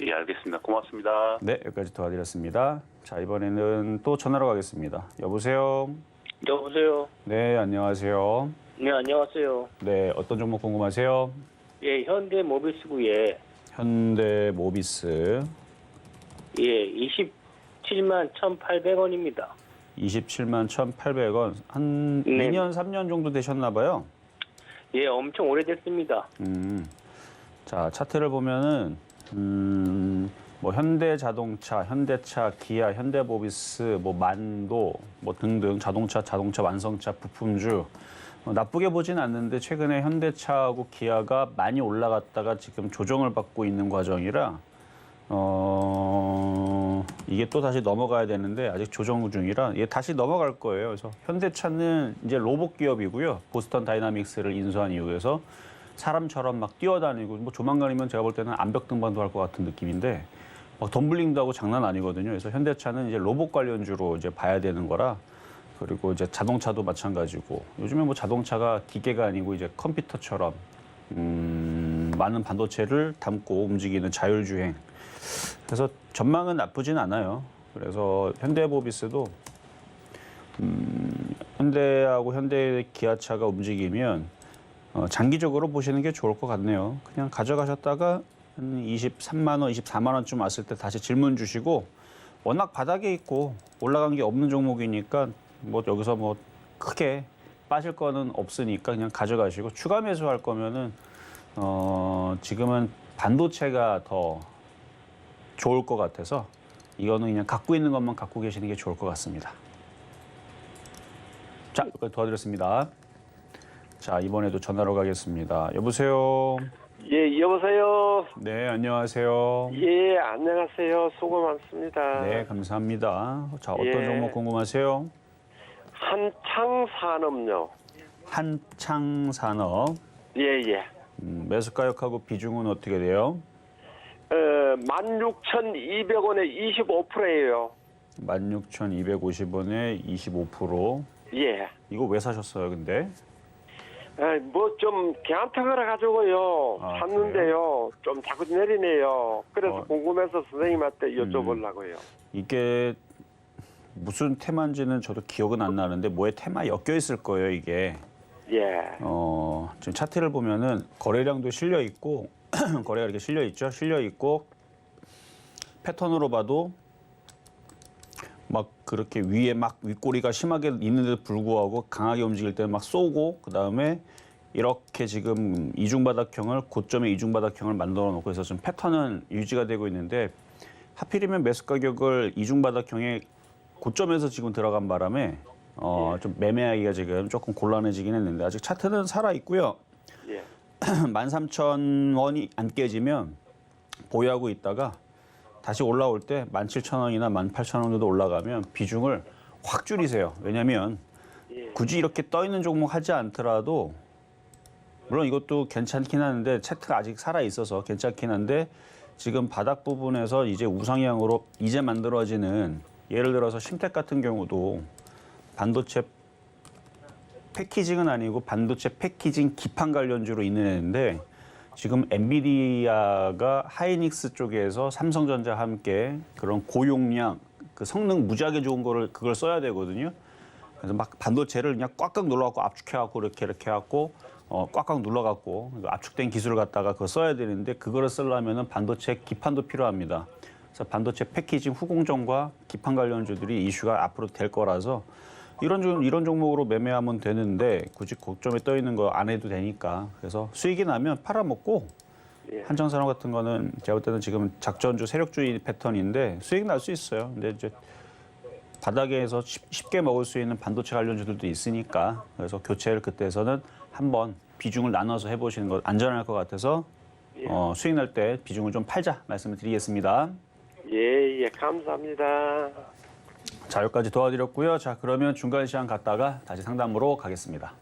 예, 알겠습니다. 고맙습니다. 네, 여기까지 도와드렸습니다. 자, 이번에는 또 전화로 가겠습니다. 여보세요? 여보세요. 네, 안녕하세요. 네, 안녕하세요. 네, 어떤 종목 궁금하세요? 예, 현대 모비스고에 현대모비스 예, 27만 1,800원입니다. 27만 1,800원. 한 네. 2년, 3년 정도 되셨나 봐요. 예, 엄청 오래됐습니다. 자, 차트를 보면은 뭐 현대자동차, 현대차, 기아, 현대모비스, 뭐 만도, 뭐 등등 자동차 완성차, 부품주 나쁘게 보진 않는데 최근에 현대차하고 기아가 많이 올라갔다가 지금 조정을 받고 있는 과정이라 이게 또 다시 넘어가야 되는데 아직 조정 중이라 이게 다시 넘어갈 거예요. 그래서 현대차는 이제 로봇 기업이고요. 보스턴 다이나믹스를 인수한 이후에서 사람처럼 막 뛰어다니고 뭐 조만간이면 제가 볼 때는 암벽 등반도 할 것 같은 느낌인데 막 덤블링도 하고 장난 아니거든요. 그래서 현대차는 이제 로봇 관련주로 이제 봐야 되는 거라 그리고 이제 자동차도 마찬가지고 요즘에 뭐 자동차가 기계가 아니고 이제 컴퓨터처럼 많은 반도체를 담고 움직이는 자율주행. 그래서 전망은 나쁘진 않아요. 그래서 현대모비스도 현대하고 현대 기아차가 움직이면 장기적으로 보시는 게 좋을 것 같네요. 그냥 가져가셨다가 한 23만 원, 24만 원쯤 왔을 때 다시 질문 주시고 워낙 바닥에 있고 올라간 게 없는 종목이니까 뭐 여기서 뭐 크게 빠질 거는 없으니까 그냥 가져가시고 추가 매수할 거면은 지금은 반도체가 더 좋을 것 같아서 이거는 그냥 갖고 있는 것만 갖고 계시는 게 좋을 것 같습니다. 자, 여기까지 도와드렸습니다. 자, 이번에도 전화로 가겠습니다. 여보세요? 예, 여보세요. 네, 안녕하세요. 예, 안녕하세요. 수고 많습니다. 네, 감사합니다. 자, 어떤 예. 종목 궁금하세요? 한창산업요. 한창산업. 예, 예. 매수가격하고 비중은 어떻게 돼요? 16,200원에 25%예요. 16,250원에 25%. 예. 이거 왜 사셨어요, 근데? 뭐 좀 걔한테 걸어가지고요. 아, 샀는데요. 좀 자꾸 내리네요. 그래서 어. 궁금해서 선생님한테 여쭤보려고요. 이게 무슨 테마인지는 저도 기억은 안 나는데 뭐에 테마에 엮여 있을 거예요, 이게. 예. 지금 차트를 보면은 거래량도 실려 있고 거래가 이렇게 실려 있죠. 실려 있고 패턴으로 봐도 막 그렇게 위에 막 윗꼬리가 심하게 있는데도 불구하고 강하게 움직일 때 막 쏘고 그다음에 이렇게 지금 이중바닥형을 고점의 이중바닥형을 만들어 놓고 해서 좀 패턴은 유지가 되고 있는데 하필이면 매수 가격을 이중바닥형의 고점에서 지금 들어간 바람에 좀 매매하기가 지금 조금 곤란해지긴 했는데 아직 차트는 살아 있고요. 예. 13,000원이 안 깨지면 보유하고 있다가 다시 올라올 때 17,000원이나 18,000원 정도 올라가면 비중을 확 줄이세요. 왜냐하면 예. 굳이 이렇게 떠 있는 종목 하지 않더라도 물론 이것도 괜찮긴 하는데 차트가 아직 살아 있어서 괜찮긴 한데 지금 바닥 부분에서 이제 우상향으로 이제 만들어지는 예를 들어서 심텍 같은 경우도 반도체 패키징은 아니고 반도체 패키징 기판 관련주로 있는 애인데 지금 엔비디아가 하이닉스 쪽에서 삼성전자와 함께 그런 고용량 그 성능 무지하게 좋은 거를 그걸 써야 되거든요. 그래서 막 반도체를 그냥 꽉꽉 눌러갖고 압축해갖고 이렇게 해갖고 꽉꽉 눌러갖고 압축된 기술을 갖다가 그거 써야 되는데 그거를 쓰려면은 반도체 기판도 필요합니다. 그래서 반도체 패키징 후공정과 기판 관련주들이 이슈가 앞으로 될 거라서 이런 종목으로 매매하면 되는데 굳이 고점에 떠 있는 거 안 해도 되니까 그래서 수익이 나면 팔아먹고 예. 한정산업 같은 거는 제가 볼 때는 지금 작전주 세력주의 패턴인데 수익 날 수 있어요. 근데 이제 바닥에서 쉽게 먹을 수 있는 반도체 관련주들도 있으니까 그래서 교체를 그때에서는 한번 비중을 나눠서 해보시는 거 안전할 것 같아서 예. 수익 날 때 비중을 좀 팔자 말씀을 드리겠습니다. 예, 예. 감사합니다. 자, 여기까지 도와드렸고요. 자, 그러면 중간 시장 갔다가 다시 상담으로 가겠습니다.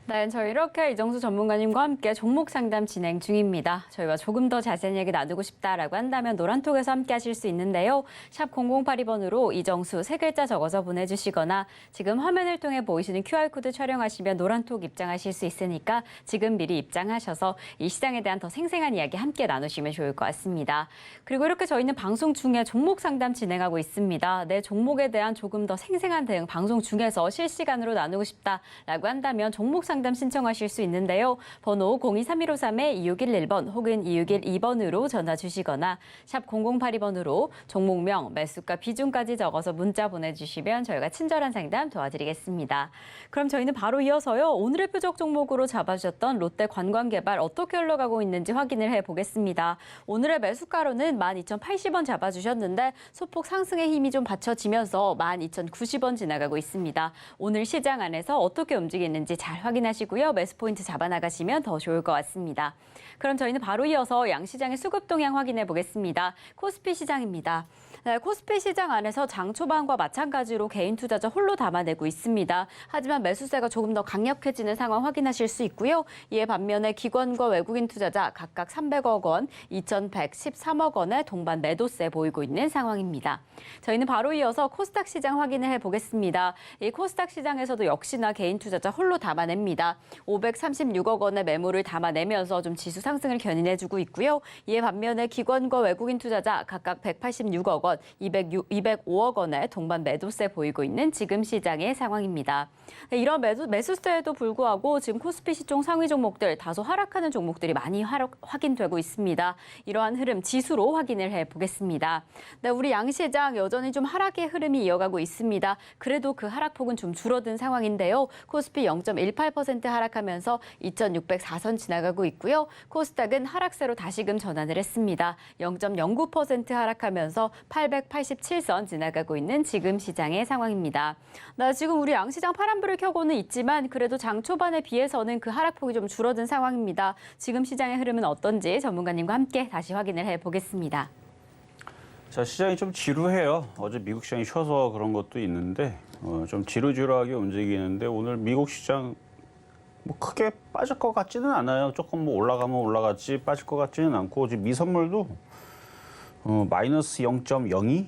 네, 저희 이렇게 이정수 전문가님과 함께 종목 상담 진행 중입니다. 저희와 조금 더 자세한 얘기 나누고 싶다라고 한다면 노란톡에서 함께 하실 수 있는데요. 샵 0082번으로 이정수 세 글자 적어서 보내주시거나 지금 화면을 통해 보이시는 QR코드 촬영하시면 노란톡 입장하실 수 있으니까 지금 미리 입장하셔서 이 시장에 대한 더 생생한 이야기 함께 나누시면 좋을 것 같습니다. 그리고 이렇게 저희는 방송 중에 종목 상담 진행하고 있습니다. 내 종목에 대한 조금 더 생생한 대응 방송 중에서 실시간으로 나누고 싶다라고 한다면 종목 상담 신청하실 수 있는데요. 번호 023153-2611번 혹은 2612번으로 전화 주시거나 샵 0082번으로 종목명, 매수가, 비중까지 적어서 문자 보내주시면 저희가 친절한 상담 도와드리겠습니다. 그럼 저희는 바로 이어서요. 오늘의 표적 종목으로 잡아주셨던 롯데 관광개발 어떻게 흘러가고 있는지 확인을 해보겠습니다. 오늘의 매수가로는 12,080원 잡아주셨는데 소폭 상승의 힘이 좀 받쳐지면서 12,090원 지나가고 있습니다. 오늘 시장 안에서 어떻게 움직이는지 잘 확인하시고요. 매수 포인트 잡아나가시면 더 좋을 것 같습니다. 그럼 저희는 바로 이어서 양시장의 수급 동향 확인해 보겠습니다. 코스피 시장입니다. 네, 코스피 시장 안에서 장 초반과 마찬가지로 개인 투자자 홀로 담아내고 있습니다. 하지만 매수세가 조금 더 강력해지는 상황 확인하실 수 있고요. 이에 반면에 기관과 외국인 투자자 각각 300억 원, 2,113억 원의 동반 매도세 보이고 있는 상황입니다. 저희는 바로 이어서 코스닥 시장 확인을 해보겠습니다. 이 코스닥 시장에서도 역시나 개인 투자자 홀로 담아냅니다. 536억 원의 매물을 담아내면서 좀 지수 상승을 견인해주고 있고요. 이에 반면에 기관과 외국인 투자자 각각 186억 원, 205억 원의 동반 매도세 보이고 있는 지금 시장의 상황입니다. 네, 이런 매수세에도 불구하고 지금 코스피 시총 상위 종목들 다소 하락하는 종목들이 많이 확인되고 있습니다. 이러한 흐름 지수로 확인을 해보겠습니다. 네, 우리 양시장 여전히 좀 하락의 흐름이 이어가고 있습니다. 그래도 그 하락폭은 좀 줄어든 상황인데요. 코스피 0.18% 하락하면서 2,604선 지나가고 있고요. 코스닥은 하락세로 다시금 전환을 했습니다. 0.09% 하락하면서 887선 지나가고 있는 지금 시장의 상황입니다. 나 지금 우리 양시장 파란불을 켜고는 있지만 그래도 장 초반에 비해서는 그 하락폭이 좀 줄어든 상황입니다. 지금 시장의 흐름은 어떤지 전문가님과 함께 다시 확인을 해보겠습니다. 자, 시장이 좀 지루해요. 어제 미국 시장이 쉬어서 그런 것도 있는데 좀 지루지루하게 움직이는데 오늘 미국 시장 뭐 크게 빠질 것 같지는 않아요. 조금 뭐 올라가면 올라갔지 빠질 것 같지는 않고 지금 미선물도 마이너스 0.02?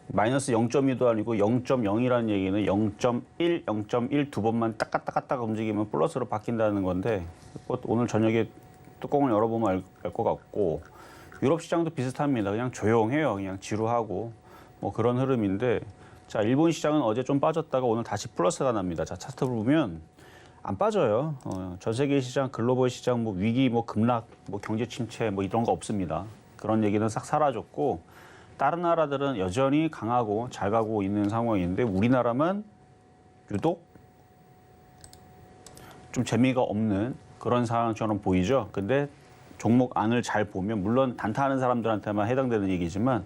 마이너스 0.2도 아니고 0.0이라는 얘기는 0.1, 0.1 두 번만 딱딱딱딱 움직이면 플러스로 바뀐다는 건데 오늘 저녁에 뚜껑을 열어보면 알 것 같고 유럽 시장도 비슷합니다. 그냥 조용해요. 그냥 지루하고 뭐 그런 흐름인데 자, 일본 시장은 어제 좀 빠졌다가 오늘 다시 플러스가 납니다. 자, 차트를 보면 안 빠져요. 전 세계 시장, 글로벌 시장, 뭐 위기, 뭐 급락, 뭐 경제 침체, 뭐 이런 거 없습니다. 그런 얘기는 싹 사라졌고 다른 나라들은 여전히 강하고 잘 가고 있는 상황인데 우리나라만 유독 좀 재미가 없는 그런 상황처럼 보이죠. 근데 종목 안을 잘 보면 물론 단타하는 사람들한테만 해당되는 얘기지만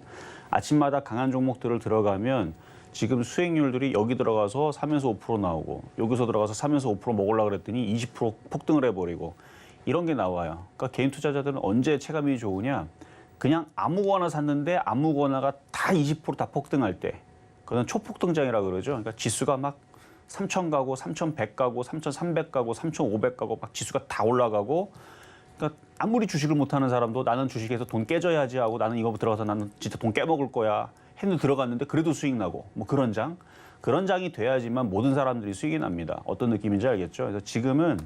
아침마다 강한 종목들을 들어가면 지금 수익률들이 여기 들어가서 3에서 5% 나오고 여기서 들어가서 3에서 5% 먹으려고 그랬더니 20% 폭등을 해버리고 이런 게 나와요. 그러니까 개인 투자자들은 언제 체감이 좋으냐. 그냥 아무거나 샀는데 아무거나가 다 20% 폭등할 때. 그건 초폭등장이라고 그러죠. 그러니까 지수가 막 3,000 가고 3,100 가고 3,300 가고 3,500 가고 막 지수가 다 올라가고 그러니까 아무리 주식을 못하는 사람도 나는 주식에서 돈 깨져야지 하고 나는 이거 들어가서 나는 진짜 돈 깨먹을 거야. 했는데 들어갔는데 그래도 수익 나고 뭐 그런 장이 돼야지만 모든 사람들이 수익이 납니다. 어떤 느낌인지 알겠죠? 그래서 지금은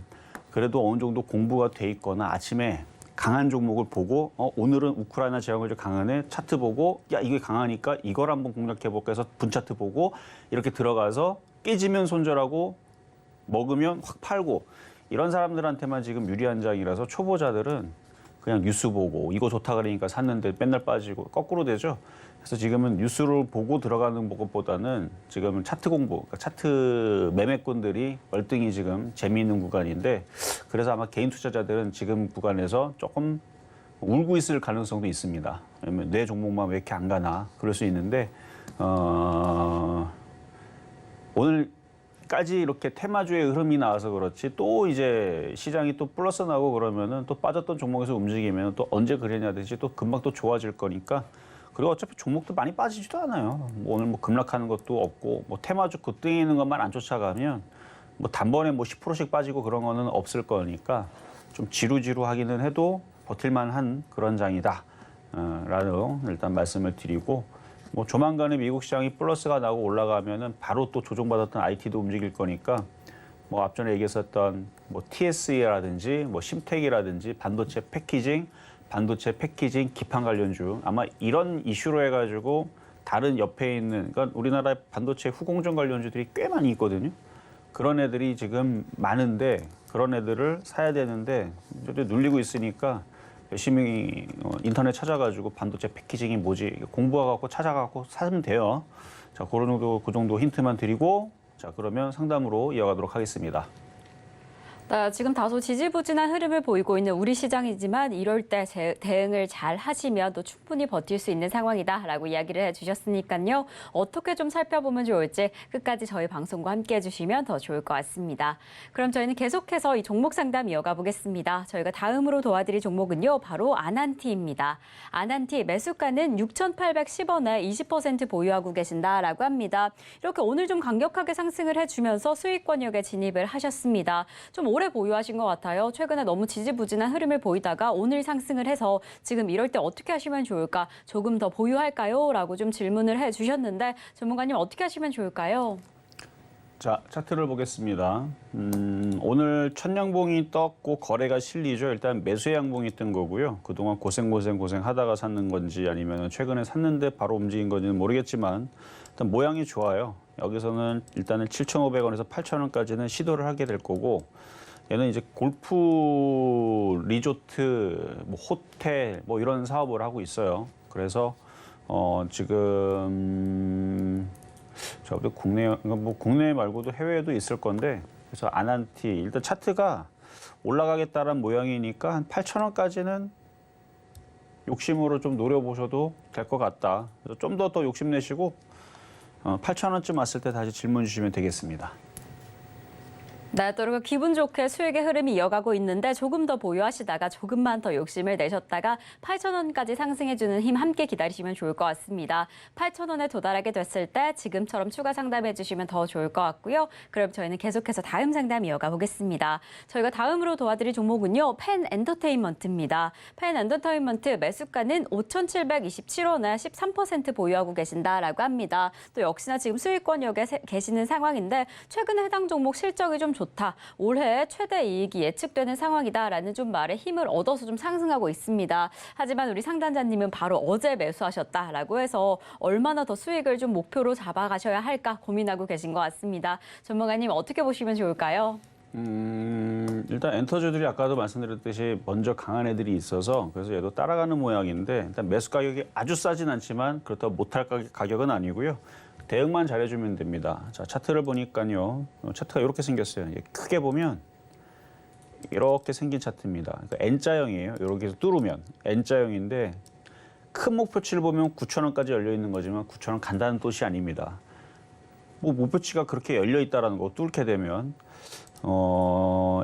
그래도 어느 정도 공부가 돼 있거나 아침에 강한 종목을 보고 오늘은 우크라이나 재앙을 강하네 차트 보고 야 이게 강하니까 이걸 한번 공략해볼까 해서 분차트 보고 이렇게 들어가서 깨지면 손절하고 먹으면 확 팔고 이런 사람들한테만 지금 유리한 장이라서 초보자들은 그냥 뉴스 보고 이거 좋다 그러니까 샀는데 맨날 빠지고 거꾸로 되죠. 그래서 지금은 뉴스를 보고 들어가는 것보다는 지금은 차트 공부, 그러니까 차트 매매꾼들이 월등히 지금 재미있는 구간인데 그래서 아마 개인 투자자들은 지금 구간에서 조금 울고 있을 가능성도 있습니다. 왜냐면 내 종목만 왜 이렇게 안 가나 그럴 수 있는데 오늘까지 이렇게 테마주의 흐름이 나와서 그렇지 또 이제 시장이 또 플러스 나고 그러면은 또 빠졌던 종목에서 움직이면 또 언제 그랬냐듯이 또 금방 또 좋아질 거니까 그리고 어차피 종목도 많이 빠지지도 않아요. 오늘 뭐 급락하는 것도 없고 뭐 테마주 급등에 있는 것만 안 쫓아가면 뭐 단번에 뭐 10%씩 빠지고 그런 거는 없을 거니까 좀 지루지루하기는 해도 버틸만한 그런 장이다. 라는 일단 말씀을 드리고 뭐 조만간에 미국 시장이 플러스가 나고 올라가면은 바로 또 조정받았던 IT도 움직일 거니까 뭐 앞전에 얘기했었던 뭐 TSE라든지 뭐 심텍이라든지 반도체 패키징 기판 관련주 아마 이런 이슈로 해가지고 다른 옆에 있는 그러니까 우리나라의 반도체 후공정 관련주들이 꽤 많이 있거든요. 그런 애들이 지금 많은데 그런 애들을 사야 되는데 이제 눌리고 있으니까 열심히 인터넷 찾아가지고 반도체 패키징이 뭐지 공부하고 찾아가고 사면 돼요. 자, 그 정도 힌트만 드리고 자 그러면 상담으로 이어가도록 하겠습니다. 네, 지금 다소 지지부진한 흐름을 보이고 있는 우리 시장이지만 이럴 때 대응을 잘 하시면 또 충분히 버틸 수 있는 상황이다라고 이야기를 해주셨으니까요. 어떻게 좀 살펴보면 좋을지 끝까지 저희 방송과 함께 해주시면 더 좋을 것 같습니다. 그럼 저희는 계속해서 이 종목 상담 이어가 보겠습니다. 저희가 다음으로 도와드릴 종목은요. 바로 아난티입니다. 아난티 매수가는 6,810원에 20% 보유하고 계신다라고 합니다. 이렇게 오늘 좀 강력하게 상승을 해주면서 수익권역에 진입을 하셨습니다. 좀 오래 보유하신 것 같아요. 최근에 너무 지지부진한 흐름을 보이다가 오늘 상승을 해서 지금 이럴 때 어떻게 하시면 좋을까? 조금 더 보유할까요? 라고 좀 질문을 해주셨는데 전문가님 어떻게 하시면 좋을까요? 자, 차트를 보겠습니다. 오늘 첫 양봉이 떴고 거래가 실리죠. 일단 매수의 양봉이 뜬 거고요. 그동안 고생 하다가 샀는 건지 아니면 최근에 샀는데 바로 움직인 건지는 모르겠지만 일단 모양이 좋아요. 여기서는 일단은 7,500원에서 8,000원까지는 시도를 하게 될 거고 얘는 이제 골프 리조트, 뭐 호텔 뭐 이런 사업을 하고 있어요. 그래서 지금 저도 국내 말고도 해외에도 있을 건데 그래서 아난티 일단 차트가 올라가겠다는 모양이니까 한 8,000원까지는 욕심으로 좀 노려보셔도 될 것 같다. 그래서 좀 더 욕심내시고 8,000원쯤 왔을 때 다시 질문 주시면 되겠습니다. 네, 또 기분 좋게 수익의 흐름이 이어가고 있는데 조금 더 보유하시다가 조금만 더 욕심을 내셨다가 8,000원까지 상승해주는 힘 함께 기다리시면 좋을 것 같습니다. 8,000원에 도달하게 됐을 때 지금처럼 추가 상담해 주시면 더 좋을 것 같고요. 그럼 저희는 계속해서 다음 상담 이어가 보겠습니다. 저희가 다음으로 도와드릴 종목은요. 펜 엔터테인먼트입니다. 펜 엔터테인먼트 매수가는 5,727원에 13% 보유하고 계신다라고 합니다. 또 역시나 지금 수익권역에 계시는 상황인데 최근에 해당 종목 실적이 좀 좋다. 올해 최대 이익이 예측되는 상황이다라는 좀 말에 힘을 얻어서 좀 상승하고 있습니다. 하지만 우리 상담자님은 바로 어제 매수하셨다라고 해서 얼마나 더 수익을 좀 목표로 잡아가셔야 할까 고민하고 계신 것 같습니다. 전문가님 어떻게 보시면 좋을까요? 일단 엔터주들이 아까도 말씀드렸듯이 먼저 강한 애들이 있어서 그래서 얘도 따라가는 모양인데 일단 매수 가격이 아주 싸진 않지만 그렇다고 못할 가격은 아니고요. 대응만 잘해주면 됩니다. 자, 차트를 보니까요. 차트가 이렇게 생겼어요. 크게 보면 이렇게 생긴 차트입니다. 그러니까 N자형이에요. 이렇게 해서 뚫으면 N자형인데 큰 목표치를 보면 9,000원까지 열려 있는 거지만 9,000원 간다는 뜻이 아닙니다. 뭐 목표치가 그렇게 열려 있다라는 거 뚫게 되면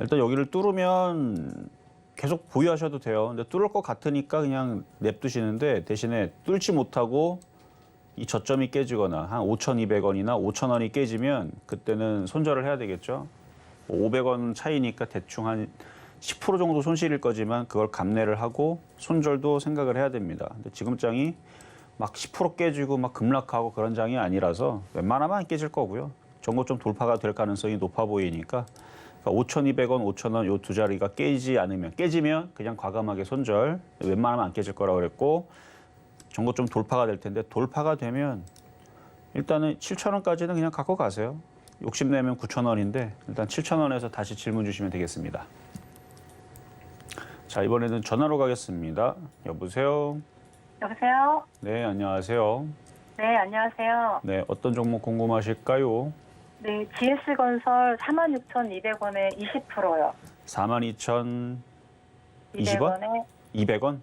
일단 여기를 뚫으면 계속 보유하셔도 돼요. 근데 뚫을 것 같으니까 그냥 냅두시는데 대신에 뚫지 못하고 이 저점이 깨지거나 한 5,200원이나 5,000원이 깨지면 그때는 손절을 해야 되겠죠. 500원 차이니까 대충 한 10% 정도 손실일 거지만 그걸 감내를 하고 손절도 생각을 해야 됩니다. 근데 지금 장이 막 10% 깨지고 막 급락하고 그런 장이 아니라서 웬만하면 안 깨질 거고요. 전고 좀 돌파가 될 가능성이 높아 보이니까 5,200원, 5,000원 요 두 자리가 깨지면 그냥 과감하게 손절. 웬만하면 안 깨질 거라고 그랬고 전고 좀 돌파가 될 텐데 돌파가 되면 일단은 7,000원까지는 그냥 갖고 가세요. 욕심내면 9,000원인데 일단 7,000원에서 다시 질문 주시면 되겠습니다. 자, 이번에는 전화로 가겠습니다. 여보세요? 여보세요? 네, 안녕하세요. 네, 안녕하세요. 네, 어떤 종목 궁금하실까요? 네, GS건설 46,200원에 20%요. 42,020원? 200원에 200원?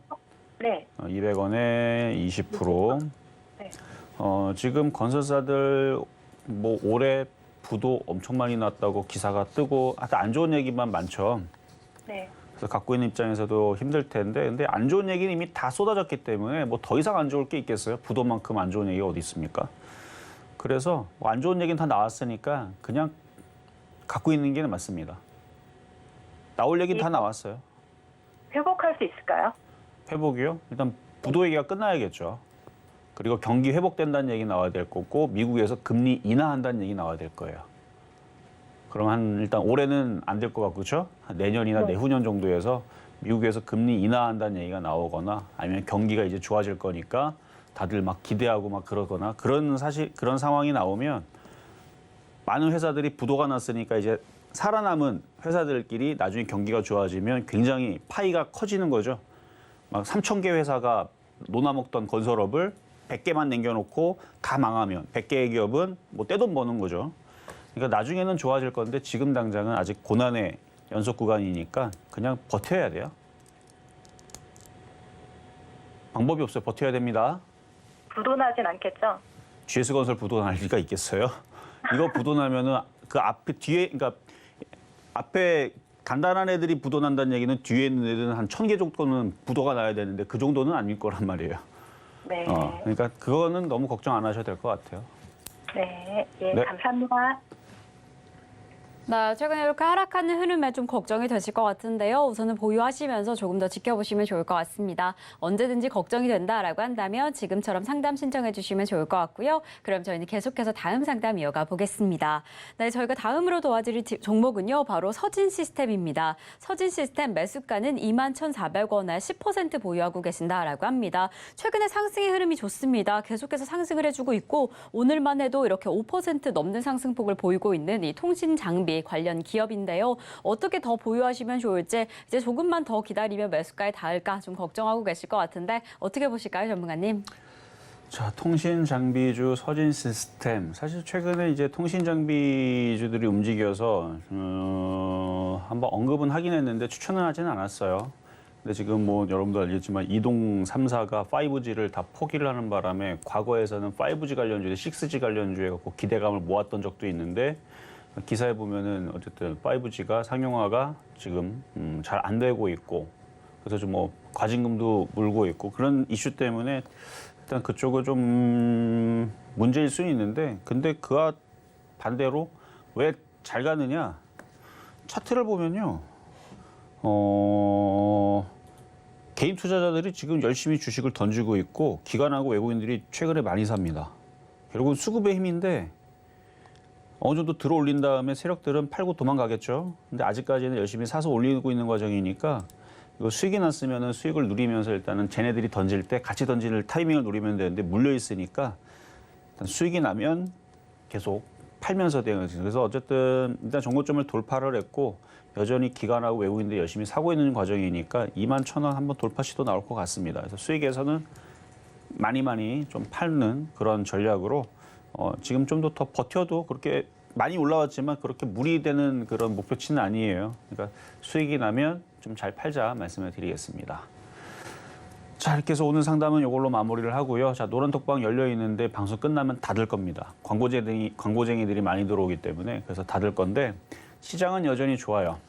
네. 200원에 20%. 네. 지금 건설사들 뭐 올해 부도 엄청 많이 났다고 기사가 뜨고 하여튼 안 좋은 얘기만 많죠. 네. 그래서 갖고 있는 입장에서도 힘들 텐데 근데 안 좋은 얘기는 이미 다 쏟아졌기 때문에 뭐 더 이상 안 좋을 게 있겠어요? 부도만큼 안 좋은 얘기가 어디 있습니까? 그래서 뭐 안 좋은 얘기는 다 나왔으니까 그냥 갖고 있는 게 맞습니다. 나올 얘기는 다 나왔어요. 회복할 수 있을까요? 회복이요? 일단 부도 얘기가 끝나야겠죠. 그리고 경기 회복된다는 얘기 나와야 될 거고 미국에서 금리 인하한다는 얘기 나와야 될 거예요. 그럼 일단 올해는 안 될 것 같고 그렇죠? 내년이나 내후년 정도에서 미국에서 금리 인하한다는 얘기가 나오거나 아니면 경기가 이제 좋아질 거니까 다들 막 기대하고 막 그러거나 그런 상황이 나오면 많은 회사들이 부도가 났으니까 이제 살아남은 회사들끼리 나중에 경기가 좋아지면 굉장히 파이가 커지는 거죠. 막 3,000개 회사가 논아먹던 건설업을 100개만 남겨놓고 다 망하면 100개의 기업은 뭐 떼돈 버는 거죠. 그러니까 나중에는 좋아질 건데 지금 당장은 아직 고난의 연속 구간이니까 그냥 버텨야 돼요. 방법이 없어요. 버텨야 됩니다. 부도나진 않겠죠? GS건설 부도 날 리가 있겠어요? 이거 부도 나면은 그 앞에 뒤에 그러니까 앞에 단단한 애들이 부도 난다는 얘기는 뒤에 있는 애들은 한 1,000개 정도는 부도가 나야 되는데 그 정도는 아닐 거란 말이에요. 네. 그러니까 그거는 너무 걱정 안 하셔도 될 것 같아요. 네. 예, 네. 감사합니다. 네, 최근에 이렇게 하락하는 흐름에 좀 걱정이 되실 것 같은데요. 우선은 보유하시면서 조금 더 지켜보시면 좋을 것 같습니다. 언제든지 걱정이 된다라고 한다면 지금처럼 상담 신청해 주시면 좋을 것 같고요. 그럼 저희는 계속해서 다음 상담 이어가 보겠습니다. 네, 저희가 다음으로 도와드릴 종목은요. 바로 서진시스템입니다. 서진시스템 매수가는 21,400원에 10% 보유하고 계신다라고 합니다. 최근에 상승의 흐름이 좋습니다. 계속해서 상승을 해주고 있고 오늘만 해도 이렇게 5% 넘는 상승폭을 보이고 있는 이 통신 장비 관련 기업인데요. 어떻게 더 보유하시면 좋을지 이제 조금만 더 기다리면 매수가에 닿을까 좀 걱정하고 계실 것 같은데 어떻게 보실까요, 전문가님? 자, 통신 장비주 서진 시스템. 사실 최근에 이제 통신 장비주들이 움직여서 한번 언급은 하긴 했는데 추천은 하지는 않았어요. 근데 지금 뭐 여러분도 알겠지만 이동 3사가 5G를 다 포기를 하는 바람에 과거에서는 5G 관련주에 6G 관련주에 갖고 기대감을 모았던 적도 있는데 기사에 보면은 어쨌든 5G가 상용화가 지금 잘 안 되고 있고 그래서 좀 뭐 과징금도 물고 있고 그런 이슈 때문에 일단 그쪽은 좀 문제일 수는 있는데 근데 그와 반대로 왜 잘 가느냐 차트를 보면요 개인 투자자들이 지금 열심히 주식을 던지고 있고 기관하고 외국인들이 최근에 많이 삽니다. 결국은 수급의 힘인데 어느 정도 들어 올린 다음에 세력들은 팔고 도망가겠죠. 근데 아직까지는 열심히 사서 올리고 있는 과정이니까 이거 수익이 났으면은 수익을 누리면서 일단은 쟤네들이 던질 때 같이 던질 타이밍을 노리면 되는데 물려 있으니까 일단 수익이 나면 계속 팔면서 되는 거죠. 그래서 어쨌든 일단 정고점을 돌파를 했고 여전히 기관하고 외국인들이 열심히 사고 있는 과정이니까 21,000원 한번 돌파 시도 나올 것 같습니다. 그래서 수익에서는 많이 좀 팔는 그런 전략으로 지금 좀 더 버텨도 그렇게 많이 올라왔지만 그렇게 무리되는 그런 목표치는 아니에요. 그러니까 수익이 나면 좀 잘 팔자 말씀을 드리겠습니다. 자, 이렇게 해서 오늘 상담은 이걸로 마무리를 하고요. 자, 노란톡방 열려 있는데 방송 끝나면 닫을 겁니다. 광고쟁이들이 많이 들어오기 때문에 그래서 닫을 건데 시장은 여전히 좋아요.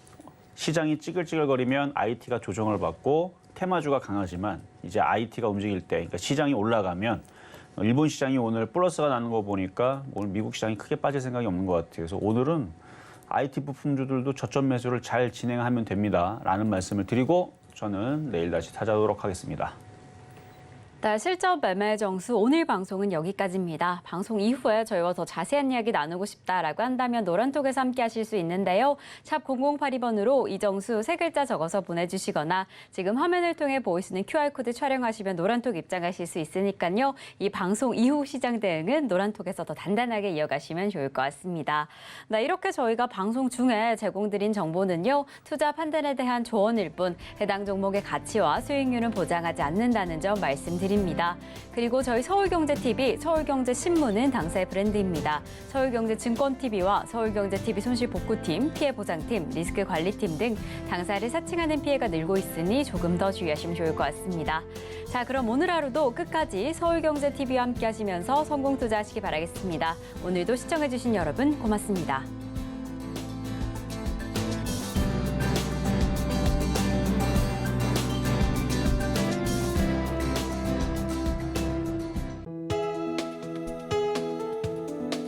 시장이 찌글찌글거리면 IT가 조정을 받고 테마주가 강하지만 이제 IT가 움직일 때, 그러니까 시장이 올라가면 일본 시장이 오늘 플러스가 나는 거 보니까 오늘 미국 시장이 크게 빠질 생각이 없는 것 같아요. 그래서 오늘은 IT 부품주들도 저점 매수를 잘 진행하면 됩니다. 라는 말씀을 드리고 저는 내일 다시 찾아오도록 하겠습니다. 네, 실전 매매 정수 오늘 방송은 여기까지입니다. 방송 이후에 저희와 더 자세한 이야기 나누고 싶다라고 한다면 노란톡에서 함께 하실 수 있는데요. 샵 0082번으로 이정수 세 글자 적어서 보내주시거나 지금 화면을 통해 보이시는 QR코드 촬영하시면 노란톡 입장하실 수 있으니까요. 이 방송 이후 시장 대응은 노란톡에서 더 단단하게 이어가시면 좋을 것 같습니다. 네, 이렇게 저희가 방송 중에 제공드린 정보는요. 투자 판단에 대한 조언일 뿐 해당 종목의 가치와 수익률은 보장하지 않는다는 점 말씀드립니다. 그리고 저희 서울경제TV, 서울경제신문은 당사의 브랜드입니다. 서울경제증권TV와 서울경제TV 손실복구팀, 피해보상팀, 리스크관리팀 등 당사를 사칭하는 피해가 늘고 있으니 조금 더 주의하시면 좋을 것 같습니다. 자, 그럼 오늘 하루도 끝까지 서울경제TV와 함께 하시면서 성공 투자하시기 바라겠습니다. 오늘도 시청해주신 여러분 고맙습니다.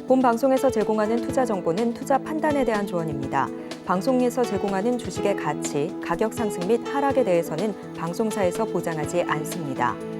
본 방송에서 제공하는 투자 정보는 투자 판단에 대한 조언입니다. 방송에서 제공하는 주식의 가치, 가격 상승 및 하락에 대해서는 방송사에서 보장하지 않습니다.